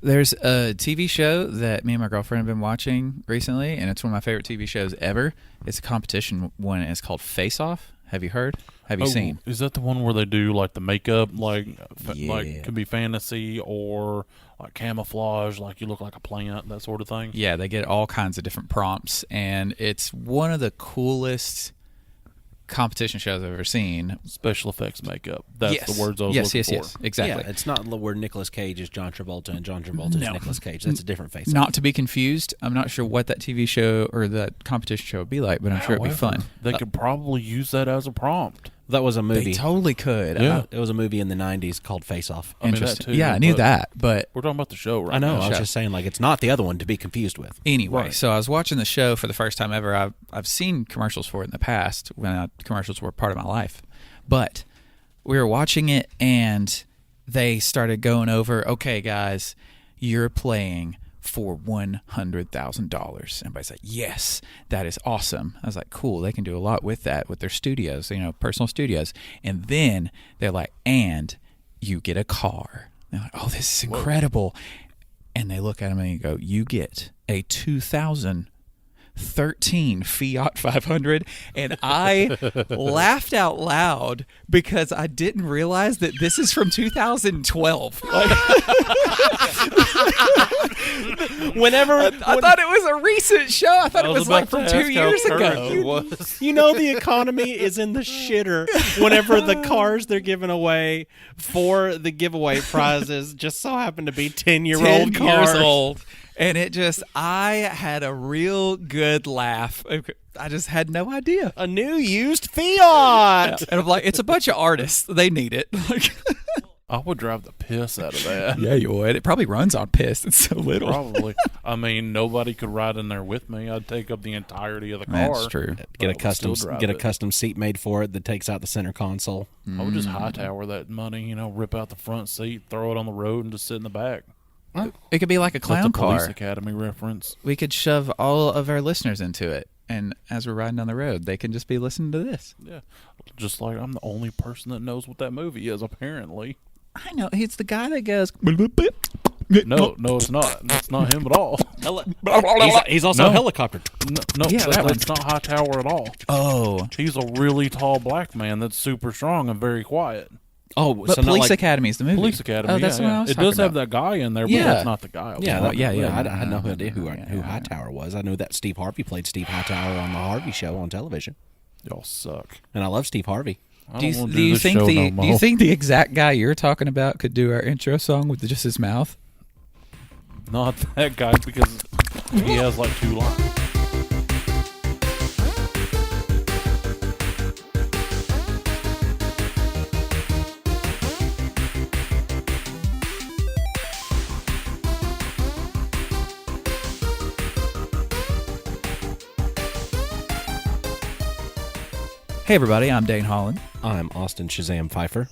There's a TV show that me and my girlfriend have been watching recently, and it's one of my favorite TV shows ever. It's a competition one, and it's called Face Off. Have you heard? Have you seen? Is that the one where they do like the makeup, like Yeah. could be fantasy or like camouflage, like you look like a plant, that sort of thing? Yeah, they get all kinds of different prompts, and it's one of the coolest competition shows I've ever seen. Special effects makeup. That's the words I was looking for. Yes, exactly. Yeah, it's not where Nicolas Cage is John Travolta and John Travolta is Nicolas Cage. That's a different face. Not to be confused. I'm not sure what that TV show or that competition show would be like, but I'm sure it'd be fun. They could probably use that as a prompt. That was a movie. They totally could. Yeah. It was a movie in the 90s called Face Off. I mean, Interesting. that too, Yeah, I knew but that, but we're talking about the show, right? I know. now. I was just saying, like, it's not the other one to be confused with. anyway, Right. so I was watching the show for the first time ever. I've seen commercials for it in the past when commercials were part of my life, but we were watching it and they started going over, okay, guys, you're playing for $100,000. Everybody's like, yes, that is awesome. I was like, cool. They can do a lot with that with their studios, personal studios. And then they're like, and you get a car. They're like, oh, this is incredible. And they look at him and they go, you get a 2013 Fiat 500. And I laughed out loud because I didn't realize that this is from 2012. Whenever I thought it was a recent show. I thought it was like from 2 years ago. you know the economy is in the shitter whenever the cars they're giving away for the giveaway prizes just so happen to be 10-year-old 10 cars. years old. And I had a real good laugh. I just had no idea. A new used Fiat. And I'm like, it's a bunch of artists. They need it. I would drive the piss out of that. Yeah, you would. It probably runs on piss. It's so little. Probably. I mean, nobody could ride in there with me. I'd take up the entirety of the car. That's true. Get a But I would still custom drive it. custom seat made for it that takes out the center console. I would just hightower that money, rip out the front seat, throw it on the road, and just sit in the back. It could be like a That's clown a Police car. Academy reference. We could shove all of our listeners into it. And as we're riding down the road, they can just be listening to this. Yeah. Just like I'm the only person that knows what that movie is, apparently. I know. It's the guy that goes... No, it's not. That's not him at all. He's also No. a helicopter. No, Yeah, that that's not Hightower at all. Oh. He's a really tall black man that's super strong and very quiet. Oh, But so not Police like, Academy is the movie. Police Academy, Oh, that's yeah, what yeah. I was It does talking have about. that guy in there, but Yeah. that's not the guy. Yeah, yeah. I had no idea who Hightower was. I knew that Steve Harvey played Steve Hightower on the Harvey Show on television, Y'all suck. and I love Steve Harvey. I Do don't want to you do this think show the no do more. you think the exact guy you're talking about could do our intro song with just his mouth? Not that guy, because he has like 2 lines. Hey everybody, I'm Dane Holland, I'm Austin Shazam Pfeiffer.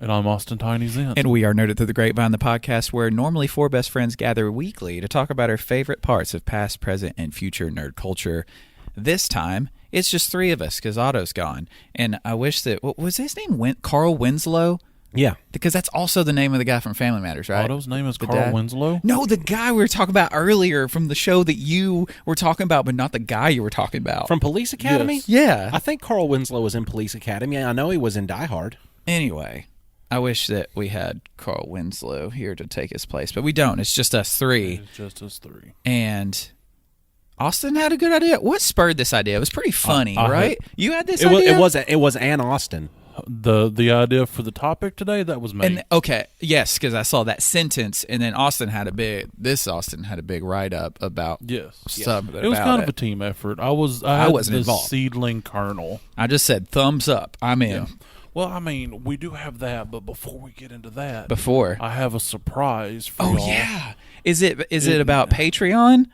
And I'm Austin Tiny Zent. and we are Nerded Through the Grapevine, the podcast where normally 4 best friends gather weekly to talk about our favorite parts of past, present, and future nerd culture. This time, it's just 3 of us because Otto's gone, and I wish that what was his name? Carl Winslow, Yeah, because that's also the name of the guy from Family Matters, right? Otto's name is The Carl dad? Winslow. No, the guy we were talking about earlier from the show that you were talking about, but not the guy you were talking about. from Police Academy. Yes. Yeah. I think Carl Winslow was in Police Academy. I know he was in Die Hard. Anyway, I wish that we had Carl Winslow here to take his place, but we don't. It's just us 3. It's just us 3. And Austin had a good idea. What spurred this idea? It was pretty funny, I right? You had this It was idea? it was Ann Austin. The idea for the topic today, that was me. And okay, yes, because I saw that sentence, and then Austin had a big write up about yes. something It was about kind it. of a team effort. I had wasn't the involved. seedling kernel. I just said thumbs up. I'm in. Yeah. Well, I mean, we do have that, but before we get into that, Before. I have a surprise for Oh y'all. yeah. Is it about Patreon?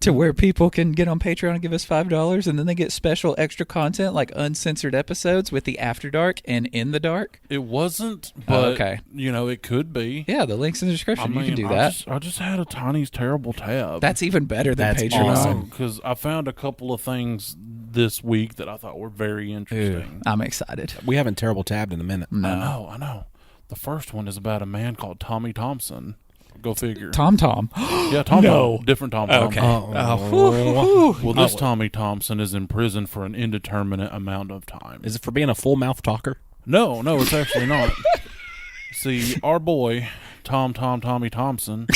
To where people can get on Patreon and give us $5, and then they get special extra content like uncensored episodes with the After Dark and In the Dark. It wasn't, but okay. It could be. Yeah, the link's in the description. I mean, you can do that. I just had a Tiny's terrible tab. That's even better than That's Patreon. awesome. because I found a couple of things this week that I thought were very Ooh, interesting. I'm excited. We haven't terrible tabbed in a minute. No. I know. The first one is about a man called Tommy Thompson. Go figure. Tom. Yeah, Tom. No. Tom. Different Tom. Tom. Okay. Well, this Tommy Thompson is in prison for an indeterminate amount of time. Is it for being a full mouth talker? No, it's actually not. See, our boy, Tommy Thompson,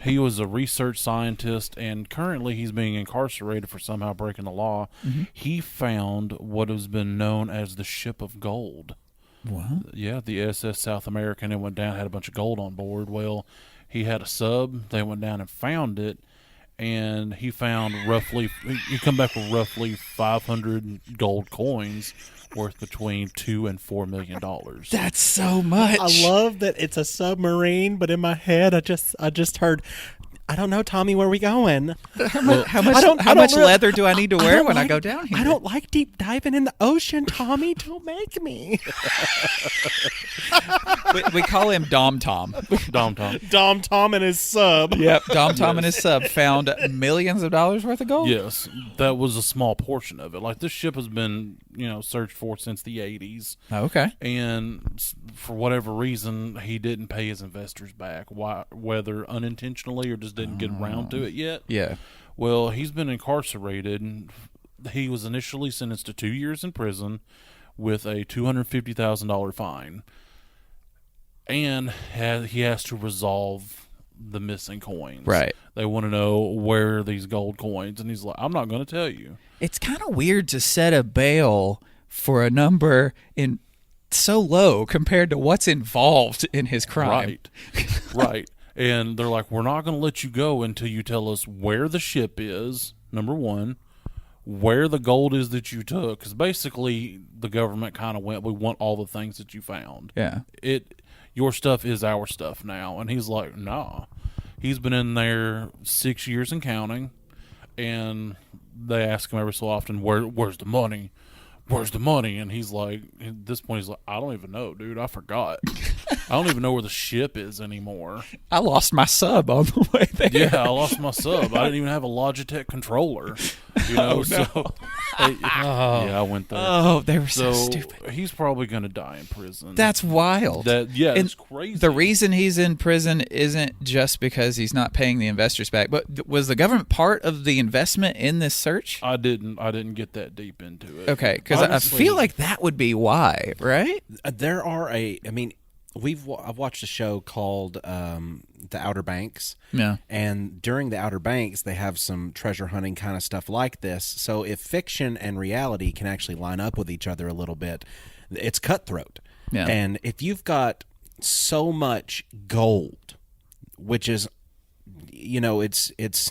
he was a research scientist, and currently he's being incarcerated for somehow breaking the law. Mm-hmm. He found what has been known as the Ship of Gold. What? Yeah, the SS South American. It went down, had a bunch of gold on board. Well, he had a sub. They went down and found it, and he found he come back with roughly 500 gold coins worth between $2 and $4 million. That's so much. I love that it's a submarine, but in my head, I just heard, I don't know, Tommy, where are we going? How much leather do I need to wear when I go down here? I don't like deep diving in the ocean, Tommy. Don't make me. we call him Dom Tom. Dom Tom. Dom Tom and his sub. Yep. Dom Tom and his sub found millions of dollars worth of gold? Yes, that was a small portion of it. Like, this ship has been, searched for since the 80s. Okay. And for whatever reason, he didn't pay his investors back, whether unintentionally or just didn't get around to it yet. Yeah. Well, he's been incarcerated. He was initially sentenced to 2 years in prison with a $250,000 fine. And he has to resolve the missing coins. Right. They want to know where are these gold coins. And he's like, I'm not going to tell you. It's kind of weird to set a bail for a number in so low compared to what's involved in his crime. Right. And they're like, we're not going to let you go until you tell us where the ship is, number one, where the gold is that you took. Because basically, the government kind of went, we want all the things that you found. Yeah. Your stuff is our stuff now. And he's like, nah. He's been in there 6 years and counting. And they ask him every so often, where's the money? Where's the money? And he's like, at this point, he's like, I don't even know, dude. I forgot. I don't even know where the ship is anymore. I lost my sub on the way there. Yeah, I lost my sub. I didn't even have a Logitech controller. So yeah, I went there. Oh, they were so stupid. He's probably going to die in prison. That's wild. It's crazy. The reason he's in prison isn't just because he's not paying the investors back, but was the government part of the investment in this search? I didn't get that deep into it. Okay, because I feel like that would be why, right? There are I've watched a show called The Outer Banks. Yeah. And during The Outer Banks, they have some treasure hunting kind of stuff like this. So if fiction and reality can actually line up with each other a little bit, it's cutthroat. Yeah. And if you've got so much gold, which is, it's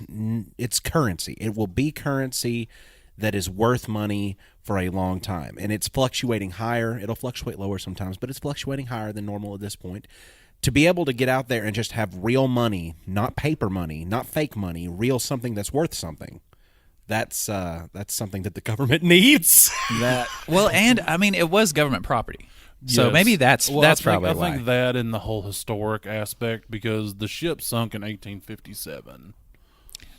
currency. It will be currency that is worth money for a long time. And it's fluctuating higher. It'll fluctuate lower sometimes, but it's fluctuating higher than normal at this point. To be able to get out there and just have real money, not paper money, not fake money, real something that's worth something, that's something that the government needs. It was government property. So Yes. maybe that's probably I why. think that and the whole historic aspect, because the ship sunk in 1857.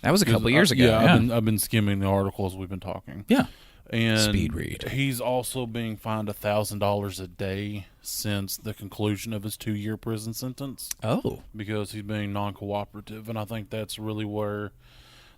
That was a couple years ago. Yeah, I've been skimming the articles we've been talking. Yeah. And Speed read. He's also being fined $1,000 a day since the conclusion of his 2-year prison sentence. Oh. Because he's being non-cooperative, and I think that's really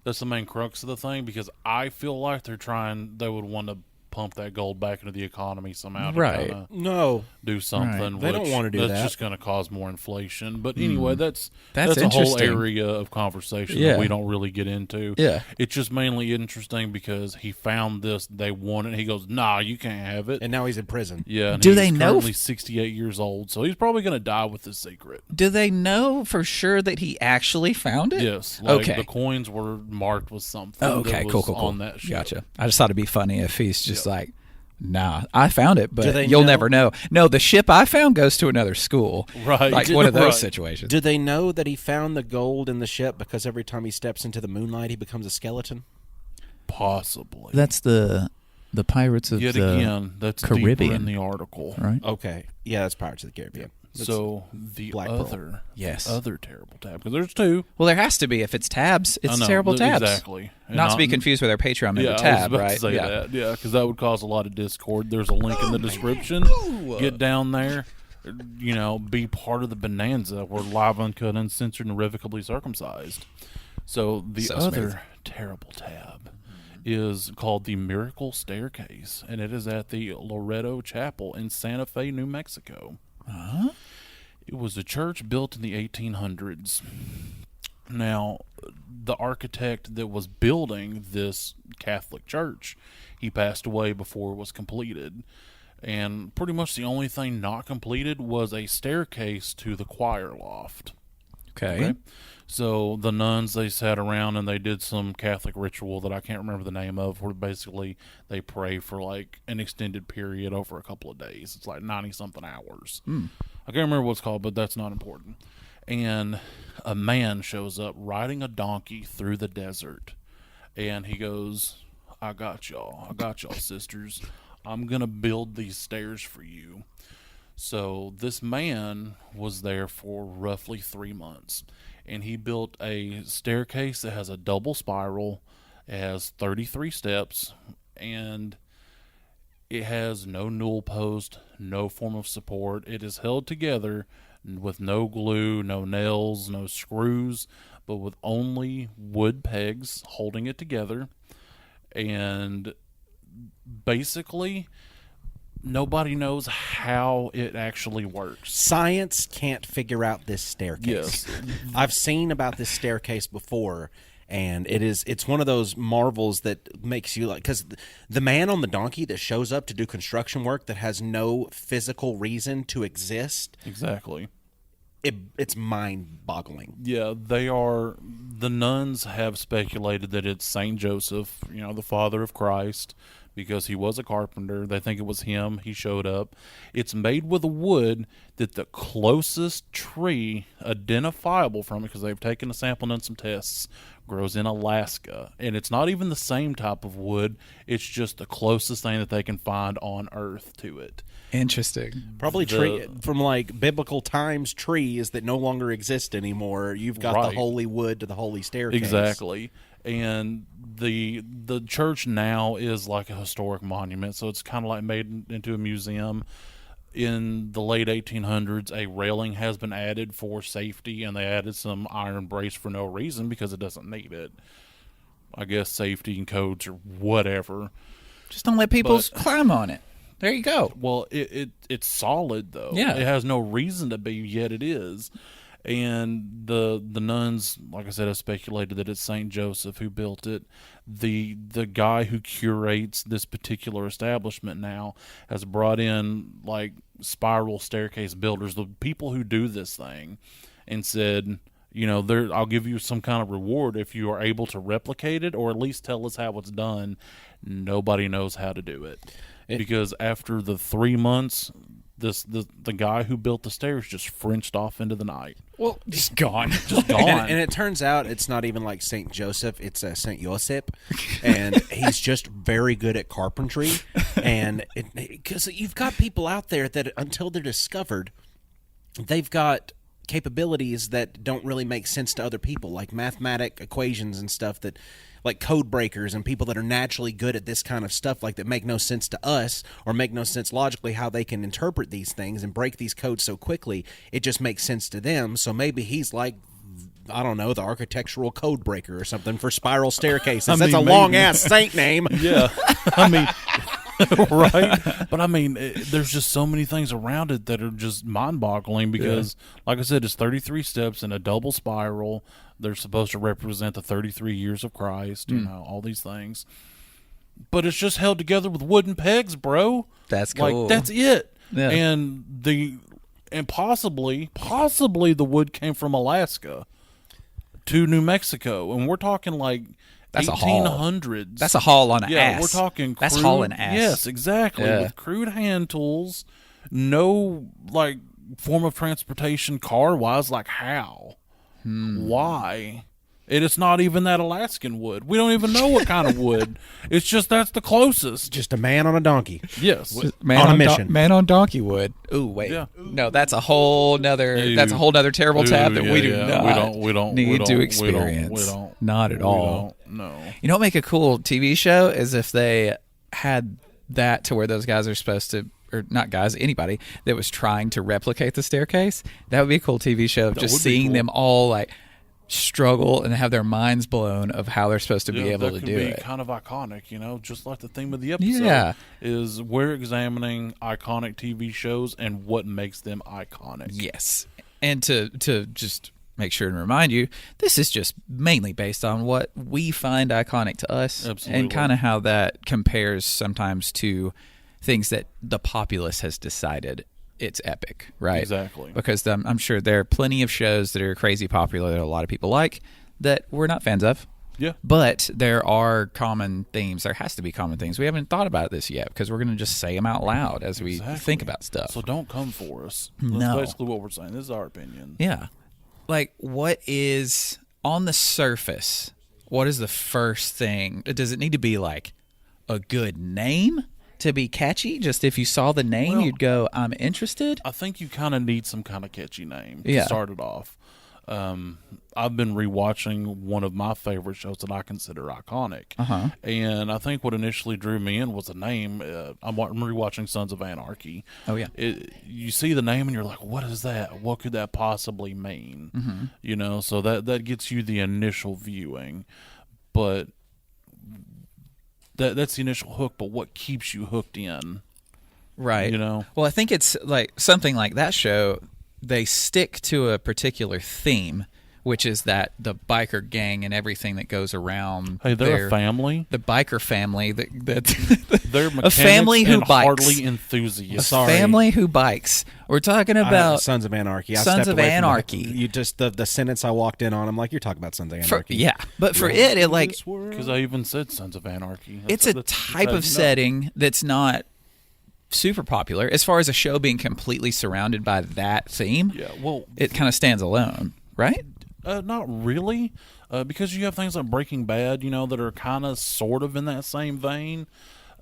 that's the main crux of the thing. Because I feel like they would want to pump that gold back into the economy somehow to Right. No. do something. They don't want to do that's that. just going to cause more inflation. But anyway, that's a whole interesting. area of conversation Yeah. that we don't really get into. Yeah. It's just mainly interesting because he found this, they want it. He goes, nah, you can't have it. And now he's in prison. Yeah. And Do he's they know currently 68 years old, so he's probably going to die with this secret. Do they know for sure that he actually found it? Yes. Like Okay. the coins were marked with something. Oh, okay, that cool. was on that ship. Gotcha. I just thought it'd be funny if he's just like, nah, I found it, Do but they you'll know- never know. No, the ship I found goes to another school. Right. Like one of those Right. situations. Do they know that he found the gold in the ship because every time he steps into the moonlight, he becomes a skeleton? Possibly. That's the Pirates of Yet the again, that's Caribbean, deeper in the article. right? Okay. Yeah, that's Pirates of the Caribbean. That's- So the Black Pearl. other, Yes. other terrible tab, because there's two. Well, there has to be. If it's tabs, I it's know, terrible tabs. Exactly. And Not to be confused with our Patreon member Yeah, tab, I was about right? to say yeah. that. Yeah, because that would cause a lot of discord. There's a link in the description. Get down there. be part of the bonanza. We're live, uncut, uncensored, and irrevocably circumcised. So the other smooth. terrible tab is called the Miracle Staircase, and it is at the Loreto Chapel in Santa Fe, New Mexico. It was a church built in the 1800s. Now, the architect that was building this Catholic church, he passed away before it was completed. And pretty much the only thing not completed was a staircase to the choir loft. Okay. So the nuns, they sat around and they did some Catholic ritual that I can't remember the name of, where basically they pray for like an extended period over a couple of days. It's like 90-something hours. I can't remember what it's called, but that's not important. And a man shows up riding a donkey through the desert. And he goes, I got y'all, sisters. I'm going to build these stairs for you. So this man was there for roughly 3 months. And he built a staircase that has a double spiral. It has 33 steps. And it has no newel post, no form of support. It is held together with no glue, no nails, no screws, but with only wood pegs holding it together. And basically, nobody knows how it actually works. Science can't figure out this staircase. Yes. I've seen about this staircase before, and it's one of those marvels that makes you like, because the man on the donkey that shows up to do construction work that has no physical reason to exist, Exactly. it's mind-boggling. Yeah, the nuns have speculated that it's Saint Joseph, the father of Christ, because he was a carpenter. They think it was him. He showed up. It's made with a wood that the closest tree identifiable from it, because they've taken a sample and done some tests, grows in Alaska. And it's not even the same type of wood. It's just the closest thing that they can find on Earth to it. Interesting. Probably tree from like biblical times trees that no longer exist anymore. You've got the holy wood to the holy staircase. Exactly. And the church now is like a historic monument, so it's kind of like made into a museum. In the late 1800s, a railing has been added for safety, and they added some iron brace for no reason because it doesn't need it. I guess safety and codes or whatever. Just don't let people climb on it. There you go. Well, it's solid, though. Yeah. It has no reason to be, yet it is. And the nuns, like I said, have speculated that it's Saint Joseph who built it. The guy who curates this particular establishment now has brought in like spiral staircase builders, the people who do this thing, and said, I'll give you some kind of reward if you are able to replicate it, or at least tell us how it's done. Nobody knows how to do it. Because after the 3 months, the guy who built the stairs just Frenched off into the night. Well, just gone. Just gone. And it turns out it's not even like Saint Joseph; it's Saint Joseph, and he's just very good at carpentry. And because you've got people out there that until they're discovered, they've got capabilities that don't really make sense to other people, like mathematic equations and stuff that. Like code breakers and people that are naturally good at this kind of stuff, like that make no sense to us or make no sense logically how they can interpret these things and break these codes so quickly. It just makes sense to them. So maybe he's like, I don't know, the architectural code breaker or something for spiral staircases. That's a long-ass saint name. Yeah. Right? But there's just so many things around it that are just mind-boggling because, like I said, it's 33 steps in a double spiral. They're supposed to represent the 33 years of Christ, all these things. But it's just held together with wooden pegs, bro. That's cool. Like, that's it. Yeah. And possibly the wood came from Alaska to New Mexico. And we're talking like that's 1800s. That's a haul on an ass. Yeah, we're talking that's hauling ass. Yes, exactly. Yeah. With crude hand tools, no like form of transportation car-wise, like how? Why? It's not even that Alaskan wood. We don't even know what kind of wood. It's just that's the closest. Just a man on a donkey. Yes. On a mission. Man on donkey wood. Ooh, wait. Yeah. No, that's a whole nother terrible tab that we do not need to experience. We don't. Not at all. No. You know what make a cool TV show is if they had that to where those guys are supposed to, or not guys, anybody that was trying to replicate the staircase. That would be a cool TV show of just seeing them all like struggle and have their minds blown of how they're supposed to be able to do it. That could be kind of iconic, just like the theme of the episode is we're examining iconic TV shows and what makes them iconic. Yes. And to just make sure and remind you, this is just mainly based on what we find iconic to us. Absolutely. And kind of how that compares sometimes to things that the populace has decided it's epic, right? Exactly. Because I'm sure there are plenty of shows that are crazy popular that a lot of people like that we're not fans of. Yeah. But there are common themes. There has to be common themes. We haven't thought about this yet because we're going to just say them out loud as we think about stuff. So don't come for us. No. That's basically what we're saying. This is our opinion. Yeah. Like, what is, on the surface, what is the first thing? Does it need to be like a good name to be catchy? Just if you saw the name, you'd go, I'm interested? I think you kind of need some kind of catchy name to start it off. I've been rewatching one of my favorite shows that I consider iconic. And I think what initially drew me in was the name. I'm rewatching Sons of Anarchy. Oh, yeah. You see the name and you're like, what is that? What could that possibly mean? So that gets you the initial viewing. But that's the initial hook, but what keeps you hooked in? Right. Well, I think it's like something like that show, they stick to a particular theme, which is that the biker gang and everything that goes around. Hey, they're a family. The biker family. They're mechanics a family who and bikes. Harley enthusiasts. A family who bikes. We're talking about Sons of Anarchy. Sons of Anarchy. You just the sentence I walked in on. I'm like, you're talking about Sons of Anarchy. But for it like because I even said Sons of Anarchy. It's a type of setting that's not super popular as far as a show being completely surrounded by that theme. Yeah, well, it kind of stands alone, right? Not really, because you have things like Breaking Bad, that are kind of sort of in that same vein.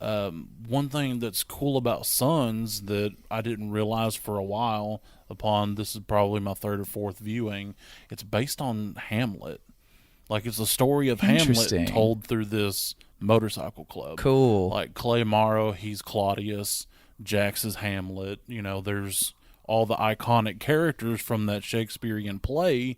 One thing that's cool about Sons that I didn't realize for a while this is probably my third or fourth viewing, it's based on Hamlet. Like, it's a story of Hamlet told through this motorcycle club. Cool. Like Clay Morrow, he's Claudius, Jax is Hamlet. There's all the iconic characters from that Shakespearean play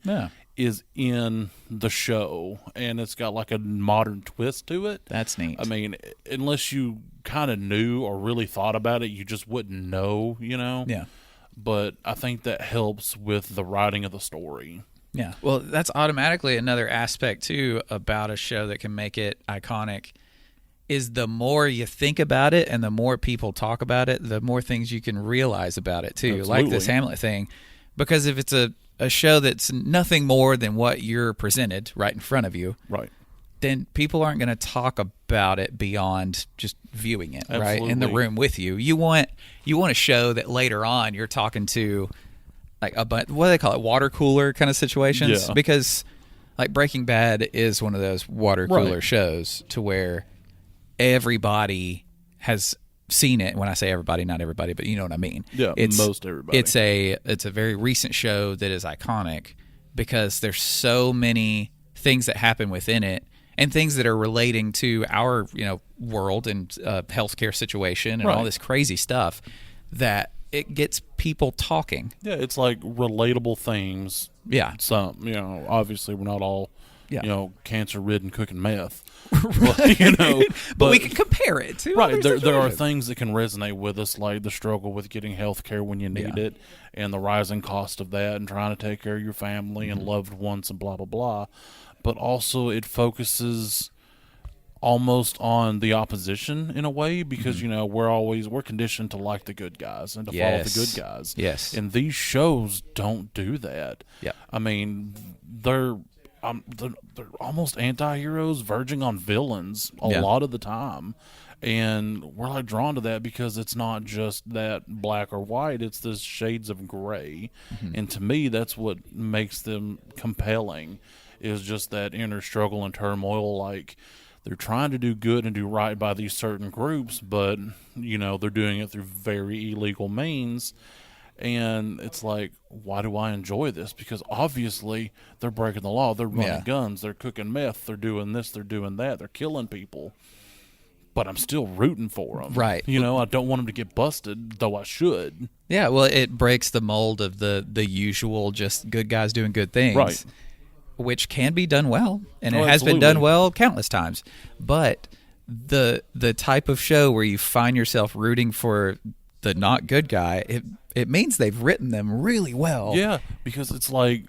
is in the show, and it's got like a modern twist to it. That's neat. I mean, unless you kind of knew or really thought about it, you just wouldn't know, Yeah. But I think that helps with the writing of the story. Yeah. Well, that's automatically another aspect, too, about a show that can make it iconic is the more you think about it and the more people talk about it, the more things you can realize about it, too. Absolutely. Like this Hamlet thing. Because if it's a show that's nothing more than what you're presented right in front of you, right, then people aren't going to talk about it beyond just viewing it, right, in the room with you. You want a show that later on you're talking to like what do they call it, water cooler kind of situations? Yeah. Because like Breaking Bad is one of those water cooler shows to where everybody has seen it. When I say everybody, not everybody, but you know what I mean. Yeah, most everybody. It's a very recent show that is iconic because there's so many things that happen within it and things that are relating to our world and healthcare situation and all this crazy stuff that it gets people talking. Yeah, it's like relatable themes. Yeah, some obviously we're not all cancer-ridden cooking meth. But, but we can compare it to right. There are things that can resonate with us, like the struggle with getting health care when you need it, and the rising cost of that, and trying to take care of your family and loved ones, and blah blah blah. But also, it focuses almost on the opposition in a way because we're conditioned to like the good guys and to follow the good guys. Yes, and these shows don't do that. Yeah, I mean they're almost anti-heroes verging on villains a lot of the time, and we're like drawn to that because it's not just that black or white, it's the shades of gray. And to me that's what makes them compelling, is just that inner struggle and turmoil. Like, they're trying to do good and do right by these certain groups, but they're doing it through very illegal means. And it's like, why do I enjoy this? Because obviously they're breaking the law. They're running guns. They're cooking meth. They're doing this. They're doing that. They're killing people. but I'm still rooting for him. Right. You know, I don't want him to get busted, though I should. Yeah, well, it breaks the mold of the usual just good guys doing good things. Right. Which can be done well, and Oh, it has been absolutely. done well countless times. But the type of show where you find yourself rooting for the not good guy, it means they've written them really well. Yeah, because it's like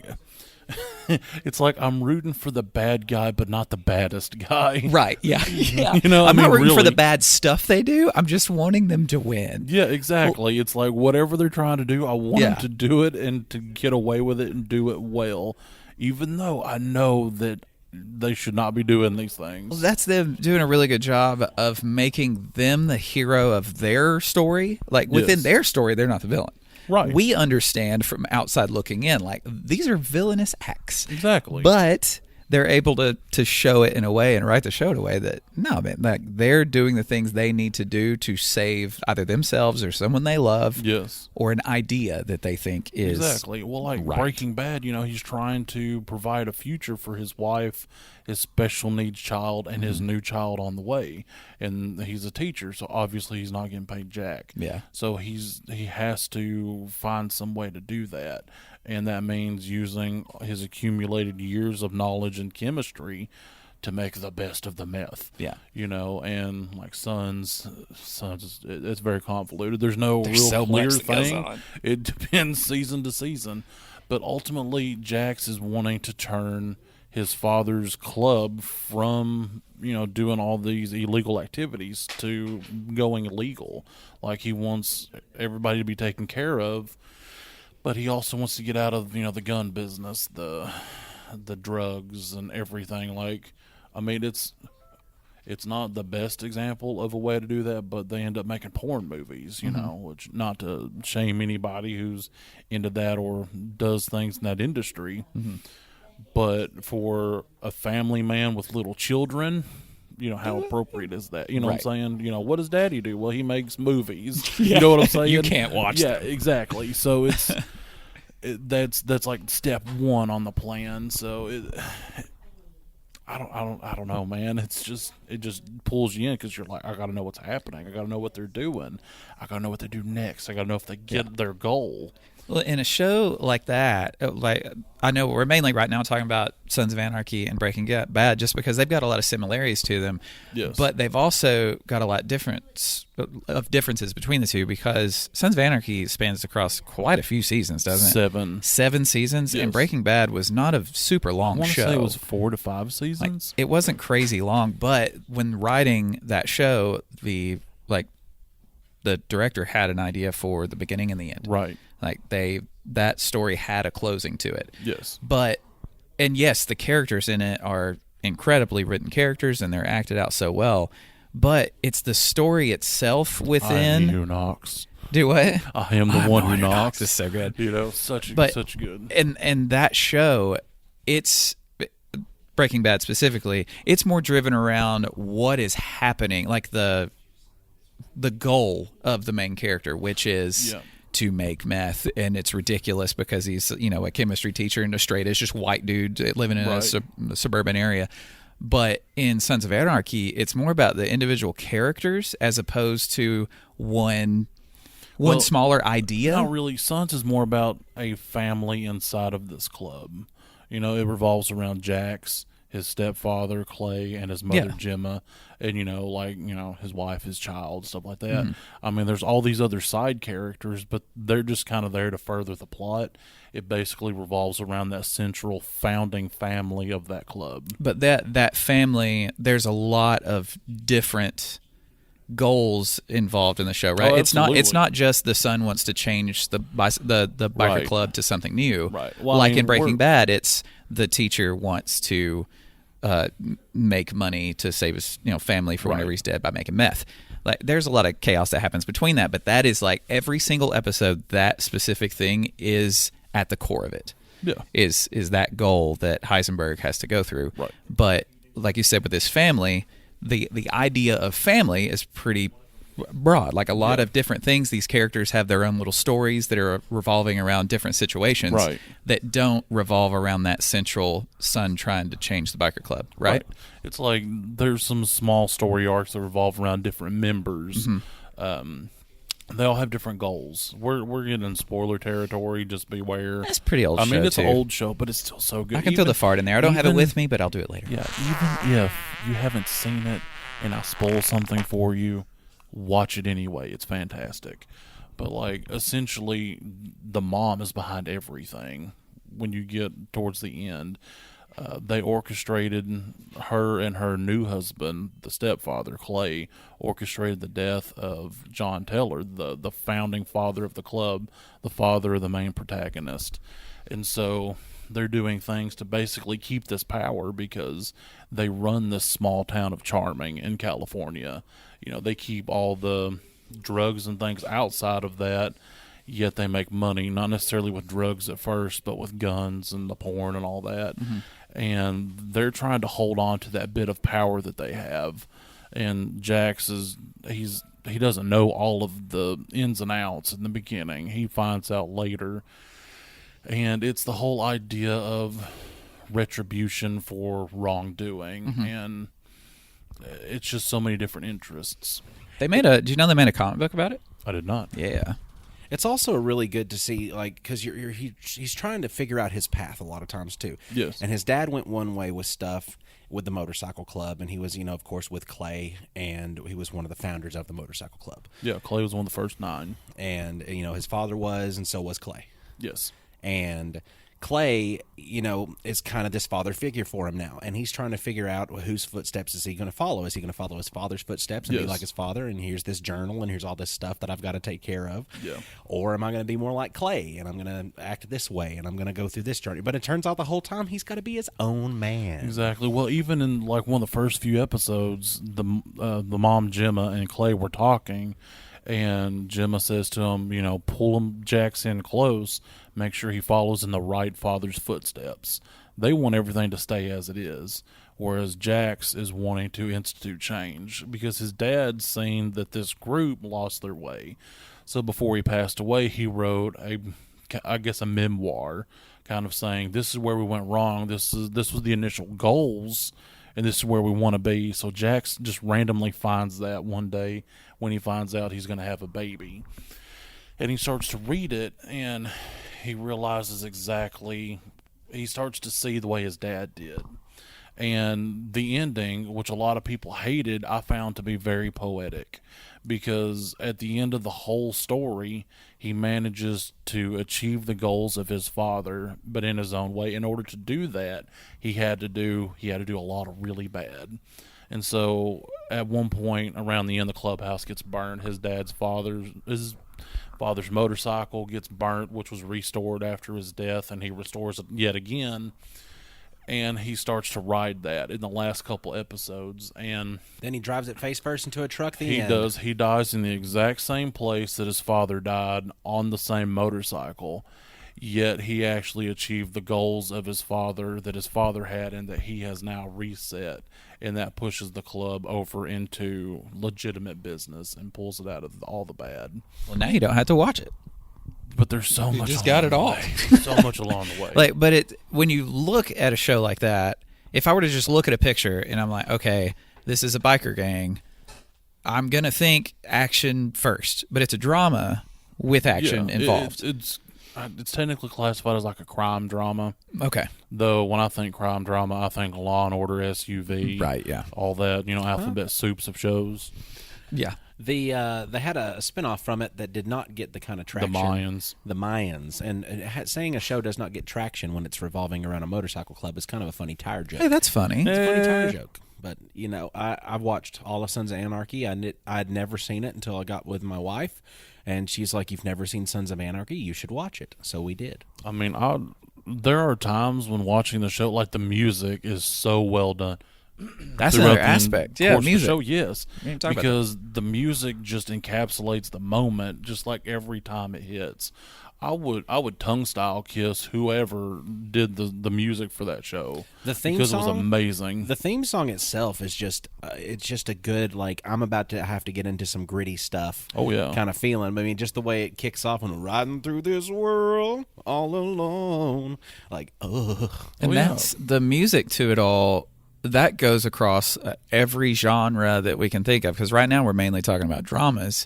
it's like I'm rooting for the bad guy, but not the baddest guy. Right, yeah. yeah. You know, I'm not rooting for really. the bad stuff they do. I'm just wanting them to win. Yeah, exactly. It's like whatever they're trying to do, I want Yeah. them to do it and to get away with it and do it well, even though I know that they should not be doing these things. Well, that's them doing a really good job of making them the hero of their story. Like, within Yes. their story, they're not the villain. Right. We understand from outside looking in, like, these are villainous acts. Exactly. But they're able to show it in a way and write the show in a way that, no, man, like, they're doing the things they need to do to save either themselves or someone they love. Yes. Or an idea that they think is Exactly. Well, like right. Breaking Bad, you know, he's trying to provide a future for his wife, his special needs child, and his new child on the way. And he's a teacher, so obviously he's not getting paid jack. Yeah. So he has to find some way to do that. And that means using his accumulated years of knowledge and chemistry to make the best of the meth. Yeah. You know, and like Sons, it's very convoluted. There's no There's real so clear much that goes thing. on. It depends season to season. But ultimately, Jax is wanting to turn his father's club from, you know, doing all these illegal activities to going legal. Like, he wants everybody to be taken care of, but he also wants to get out of, you know, the gun business, the drugs and everything. Like, I mean, it's not the best example of a way to do that, but they end up making porn movies, you know, which, not to shame anybody who's into that or does things in that industry. But for a family man with little children, you know, how appropriate is that? You know what I'm saying? You know, what does daddy do? Well, he makes movies. You know what I'm saying? You can't watch Yeah, them. exactly. So it's that's like step one on the plan. So I don't know, man. It just pulls you in because you're like, I got to know what's happening. I got to know what they're doing. I got to know what they do next. I got to know if they get their goal. Well, in a show like that, like, I know we're mainly right now talking about Sons of Anarchy and Breaking Bad just because they've got a lot of similarities to them. Yes. But they've also got a lot of differences between the two because Sons of Anarchy spans across quite a few seasons, doesn't it? 7 seasons, Yes. and Breaking Bad was not a super long I want to show. say it was 4 to 5 seasons. It wasn't crazy long, but when writing that show, the director had an idea for the beginning and the end. Right. Like, that story had a closing to it. Yes. And yes, the characters in it are incredibly written characters and they're acted out so well, but it's the story itself I am within. he who knocks. Do what? I am the one who knocks. Is so good. You know, such good. And that show, it's Breaking Bad specifically, it's more driven around what is happening, like the goal of the main character, which is to make meth. And it's ridiculous because he's, you know, a chemistry teacher and a straight is just white dude living in a suburban area. But in Sons of Anarchy, it's more about the individual characters as opposed to one smaller idea. Not really. Sons is more about a family inside of this club. You know, it revolves around Jax, his stepfather, Clay, and his mother, Gemma, and, you know, like, you know, his wife, his child, stuff like that. I mean, there's all these other side characters, but they're just kind of there to further the plot. It basically revolves around that central founding family of that club. But that family, there's a lot of different goals involved in the show, right? Oh, It's absolutely. not just the son wants to change the biker club to something new. Right. Well, Like I mean, in Breaking Bad, it's the teacher wants to make money to save his family for whenever he's dead by making meth. Like, there's a lot of chaos that happens between that, but that is like every single episode, that specific thing is at the core of it. Yeah. Is that goal that Heisenberg has to go through. Right. But like you said with this family, the idea of family is pretty broad, like a lot of different things. These characters have their own little stories that are revolving around different situations that don't revolve around that central son trying to change the biker club, right? It's like there's some small story arcs that revolve around different members. They all have different goals. We're getting in spoiler territory. Just beware. That's pretty old. I mean, it's an old show, but it's still so good. I can throw the fart in there. I don't have it with me, but I'll do it later. Yeah, even if you haven't seen it and I spoil something for you, watch it anyway. It's fantastic. But like, essentially, the mom is behind everything. When you get towards the end, they orchestrated her and her new husband, the stepfather, Clay, orchestrated the death of John Taylor, the founding father of the club, the father of the main protagonist. And so they're doing things to basically keep this power because they run this small town of Charming in California. You know, they keep all the drugs and things outside of that, yet they make money, not necessarily with drugs at first, but with guns and the porn and all that. And they're trying to hold on to that bit of power that they have. And Jax he doesn't know all of the ins and outs in the beginning. He finds out later. And it's the whole idea of retribution for wrongdoing. And it's just so many different interests. Do you know they made a comic book about it? I did not. Yeah. It's also really good to see, like, because he's trying to figure out his path a lot of times too. Yes. And his dad went one way with stuff with the motorcycle club, and he was, of course, with Clay, and he was one of the founders of the motorcycle club. Yeah, Clay was one of the first 9. And his father was, and so was Clay. Yes. And Clay, is kind of this father figure for him now, and he's trying to figure out whose footsteps is he going to follow. Is he going to follow his father's footsteps and be like his father, and here's this journal, and here's all this stuff that I've got to take care of? Yeah. Or am I going to be more like Clay, and I'm going to act this way, and I'm going to go through this journey? But it turns out the whole time he's got to be his own man. Exactly. Well, even in like one of the first few episodes, the mom Gemma and Clay were talking, and Gemma says to him, pull him Jax in close, make sure he follows in the right father's footsteps. They want everything to stay as it is, whereas Jax is wanting to institute change because his dad's seen that this group lost their way. So before he passed away, he wrote a memoir, kind of saying, this is where we went wrong. This was the initial goals, and this is where we want to be. So Jax just randomly finds that one day when he finds out he's going to have a baby. And he starts to read it, and he realizes he starts to see the way his dad did. And the ending, which a lot of people hated, I found to be very poetic. Because at the end of the whole story, he manages to achieve the goals of his father, but in his own way. In order to do that, he had to do a lot of really bad. And so at one point around the end, the clubhouse gets burned. His father's motorcycle gets burnt, which was restored after his death, and he restores it yet again. And he starts to ride that in the last couple episodes, and then he drives it face first into a truck. He does. He dies in the exact same place that his father died, on the same motorcycle. Yet he actually achieved the goals of his father that his father had, and that he has now reset, and that pushes the club over into legitimate business and pulls it out of all the bad. Well, now you don't have to watch it. But there's so much. You just got it all. So much along the way. When you look at a show like that, if I were to just look at a picture and I'm like, okay, this is a biker gang, I'm gonna think action first. But it's a drama with action involved. It's technically classified as like a crime drama. Okay. Though when I think crime drama, I think Law and Order, SUV, right? Yeah. All that, alphabet soups of shows. Yeah. They had a spinoff from it that did not get the kind of traction. The Mayans. And saying a show does not get traction when it's revolving around a motorcycle club is kind of a funny tire joke. Hey, that's funny. It's a funny tire joke. But, I've watched all of Sons of Anarchy. I'd never seen it until I got with my wife. And she's like, you've never seen Sons of Anarchy? You should watch it. So we did. I mean, there are times when watching the show, like the music is so well done. That's another aspect. Yeah, music. Show, yes, because the music just encapsulates the moment, just like every time it hits. I would tongue style kiss whoever did the music for that show. The theme because song, it was amazing. The theme song itself is just it's just a good, like, I'm about to have to get into some gritty stuff. Oh yeah, kind of feeling. I mean, just the way it kicks off when we're riding through this world all alone, like ugh. And that's the music to it all. That goes across every genre that we can think of. Because right now we're mainly talking about dramas.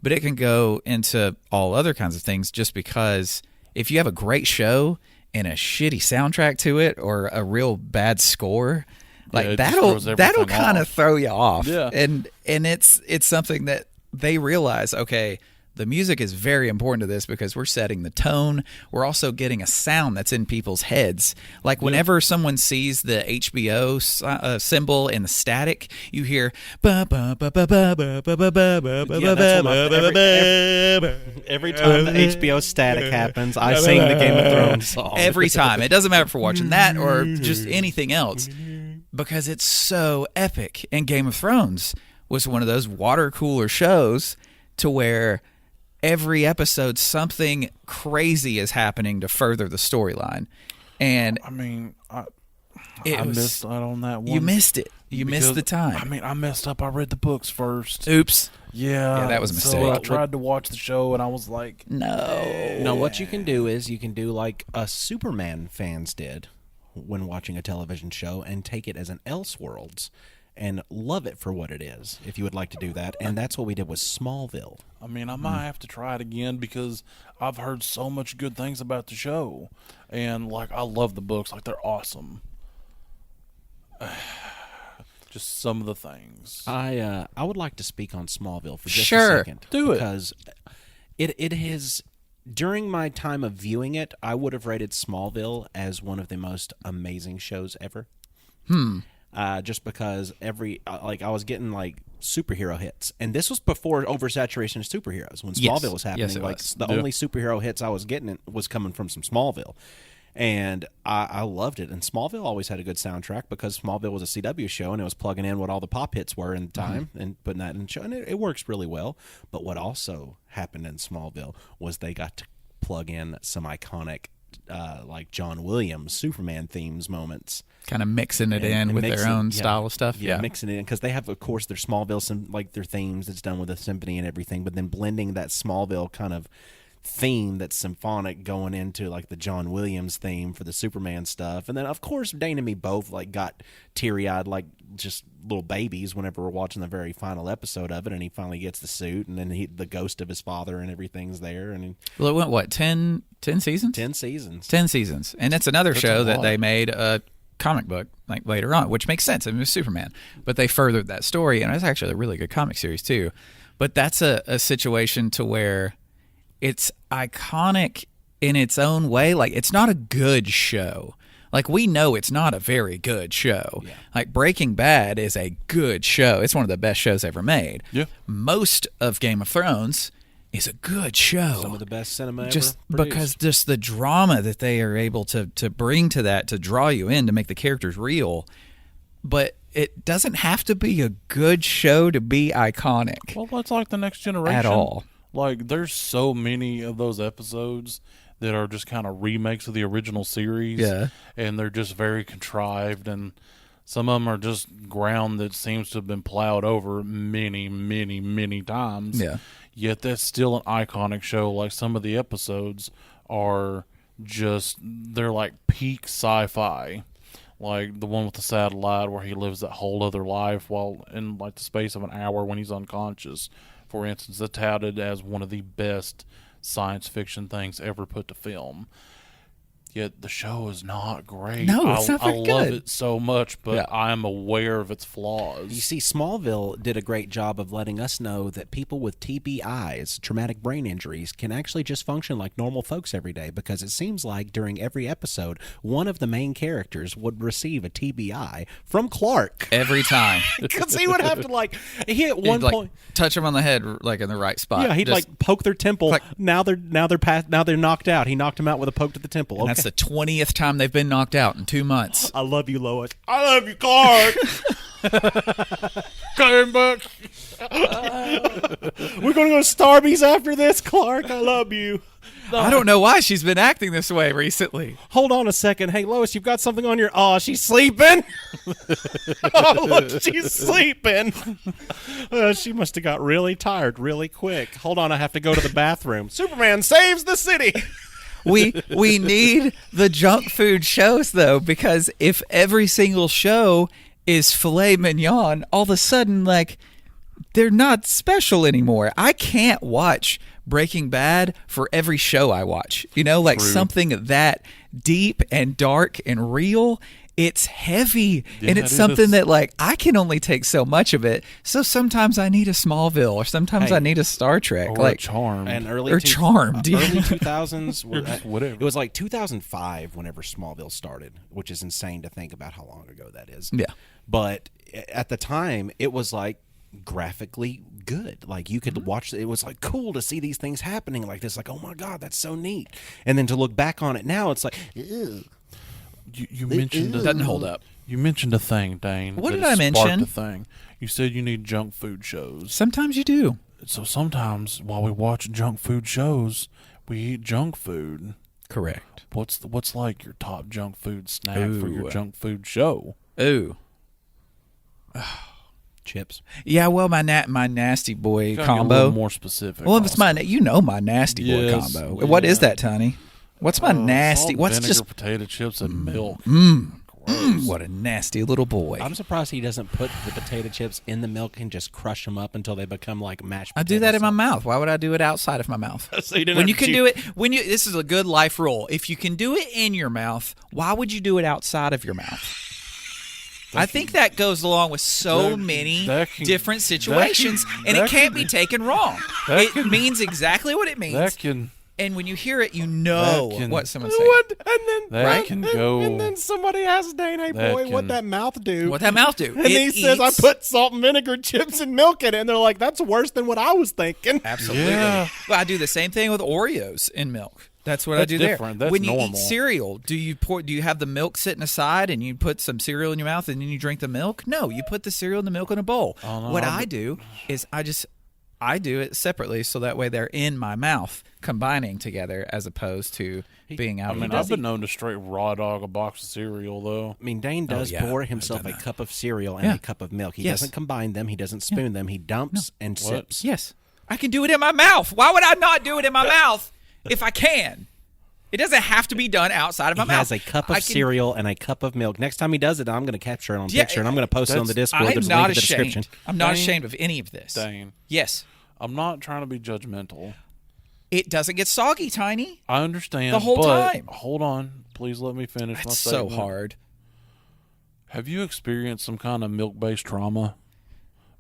But it can go into all other kinds of things just because if you have a great show and a shitty soundtrack to it or a real bad score, like that'll kind of throw you off. Yeah. And it's something that they realize, okay, the music is very important to this because we're setting the tone. We're also getting a sound that's in people's heads. Like whenever someone sees the HBO symbol in the static, you hear ba ba ba ba ba ba ba ba ba ba ba. Every time the HBO static happens, I sing the Game of Thrones song. Every time. It doesn't matter if we're watching that or just anything else because it's so epic. And Game of Thrones was one of those water cooler shows to where every episode something crazy is happening to further the storyline. And I mean, I missed out on that one. You missed it. You missed the time. I mean, I messed up. I read the books first. Oops. Yeah, that was a mistake. So I tried to watch the show, and I was like, no. No, what you can do is you can do like Superman fans did when watching a television show and take it as an Elseworlds and love it for what it is, if you would like to do that. And that's what we did with Smallville. I mean, I might have to try it again because I've heard so much good things about the show. And, like, I love the books. Like, they're awesome. Just some of the things. I would like to speak on Smallville for just a Sure. second. Do it. Because it has, during my time of viewing it, I would have rated Smallville as one of the most amazing shows ever. Just because I was getting like superhero hits, and this was before oversaturation of superheroes when Smallville was happening. Yes, it was. The only superhero hits I was getting was coming from some Smallville, and I loved it. And Smallville always had a good soundtrack because Smallville was a CW show, and it was plugging in what all the pop hits were in the time and putting that in the show, and it works really well. But what also happened in Smallville was they got to plug in some iconic like John Williams Superman themes moments, kind of mixing it in with their own style of stuff. Yeah, mixing it in because they have, of course, their Smallville like their themes that's done with a symphony and everything, but then blending that Smallville kind of theme that's symphonic going into like the John Williams theme for the Superman stuff. And then of course Dane and me both like got teary-eyed like just little babies whenever we're watching the very final episode of it, and he finally gets the suit, and then the ghost of his father and everything's there. And well, it went what, 10 seasons? 10 seasons. 10 seasons. And it's another show that lot. they made a comic book like later on, which makes sense. I mean, it was Superman, but they furthered that story, and it's actually a really good comic series too. But that's a situation to where it's iconic in its own way. Like, it's not a good show. Like, we know it's not a very good show. Yeah. Like, Breaking Bad is a good show. It's one of the best shows ever made. Yeah. Most of Game of Thrones is a good show. Some of the best cinema ever just produced. Because just the drama that they are able to bring to that, to draw you in, to make the characters real. But it doesn't have to be a good show to be iconic. Well, that's like The Next Generation. At all. Like, there's so many of those episodes that are just kind of remakes of the original series. Yeah. And they're just very contrived, and some of them are just ground that seems to have been plowed over many, many, many times. Yeah. Yet that's still an iconic show. Like, some of the episodes are just, they're like peak sci-fi. Like the one with the satellite where he lives that whole other life while in like the space of an hour when he's unconscious. For instance, that's touted as one of the best science fiction things ever put to film. Yet the show is not great. No, it's not very I love good. it so much, but Yeah. I am aware of its flaws. You see, Smallville did a great job of letting us know that people with TBIs, traumatic brain injuries, can actually just function like normal folks every day, because it seems like during every episode, one of the main characters would receive a TBI from Clark. Every time. Because he would have to, like, he at He'd, one like, point... touch them on the head like in the right spot. Yeah, he'd Just- like poke their temple. click. Now they're knocked out. He knocked him out with a poke to the temple. And that's the 20th time they've been knocked out in 2 months. I love you, Lois. I love you, Clark. Came back. We're gonna go to Starbucks after this, Clark. I love you. I don't know why she's been acting this way recently. Hold on a second. Hey, Lois, you've got something on your... Oh, she's sleeping. Oh, look, she's sleeping. She must have got really tired really quick. Hold on, I have to go to the bathroom. Superman saves the city. We need the junk food shows, though, because if every single show is filet mignon, all of a sudden, like, they're not special anymore. I can't watch Breaking Bad for every show I watch. You know, like something that deep and dark and real. It's heavy, and it's something that, like, I can only take so much of it. So sometimes I need a Smallville, or sometimes I need a Star Trek, or like Charmed, and Charmed. Early 2000s. Whatever. It was like 2005 whenever Smallville started, which is insane to think about how long ago that is. Yeah, but at the time, it was like graphically good. Like, you could watch it was like cool to see these things happening like this, like, oh my god, that's so neat. And then to look back on it now, it's like, ew. You mentioned doesn't hold up. You mentioned a thing, Dane. What did that I mention? sparked a thing. You said you need junk food shows. Sometimes you do. So sometimes while we watch junk food shows, we eat junk food. Correct. What's like your top junk food snack for your junk food show? Ooh. Chips. Yeah, well, my nasty boy Gotta get a combo. little more specific. Well, if it's my, my nasty boy Yes, combo. What is that, Tony? What's my nasty? Salt, What's vinegar, just potato chips and milk? what a nasty little boy. I'm surprised he doesn't put the potato chips in the milk and just crush them up until they become like mashed I potatoes. do that in my mouth. Why would I do it outside of my mouth? So you didn't when have you to can do it, this is a good life rule. If you can do it in your mouth, why would you do it outside of your mouth? I think that goes along with so many different situations, and it can't be taken wrong. It means exactly what it means. And when you hear it, you know what someone's saying. And then somebody asks Dane, hey, boy, what'd that mouth do? What'd that mouth do? And he says, I put salt and vinegar, chips, and milk in it. And they're like, that's worse than what I was thinking. Absolutely. Yeah. Well, I do the same thing with Oreos in milk. That's what I do different. there. That's when you normal. eat cereal, do you have the milk sitting aside and you put some cereal in your mouth and then you drink the milk? No, you put the cereal and the milk in a bowl. Oh, no, what I do is I do it separately so that way they're in my mouth combining together as opposed to being out. I've been known to straight raw dog a box of cereal, though. I mean, Dane does pour himself a cup of cereal and a cup of milk. He doesn't combine them. He doesn't spoon them. He dumps and sips. Yes. I can do it in my mouth. Why would I not do it in my mouth if I can? It doesn't have to be done outside of my mouth. He has a cup of cereal and a cup of milk. Next time he does it, I'm going to capture it on picture, and I'm going to post it on the Discord. I'm There's a not link in the description. I'm not ashamed of any of this. Dane. Yes. I'm not trying to be judgmental. It doesn't get soggy, Tiny. I understand. The whole time. Hold on. Please let me finish my It's statement. so hard. Have you experienced some kind of milk-based trauma?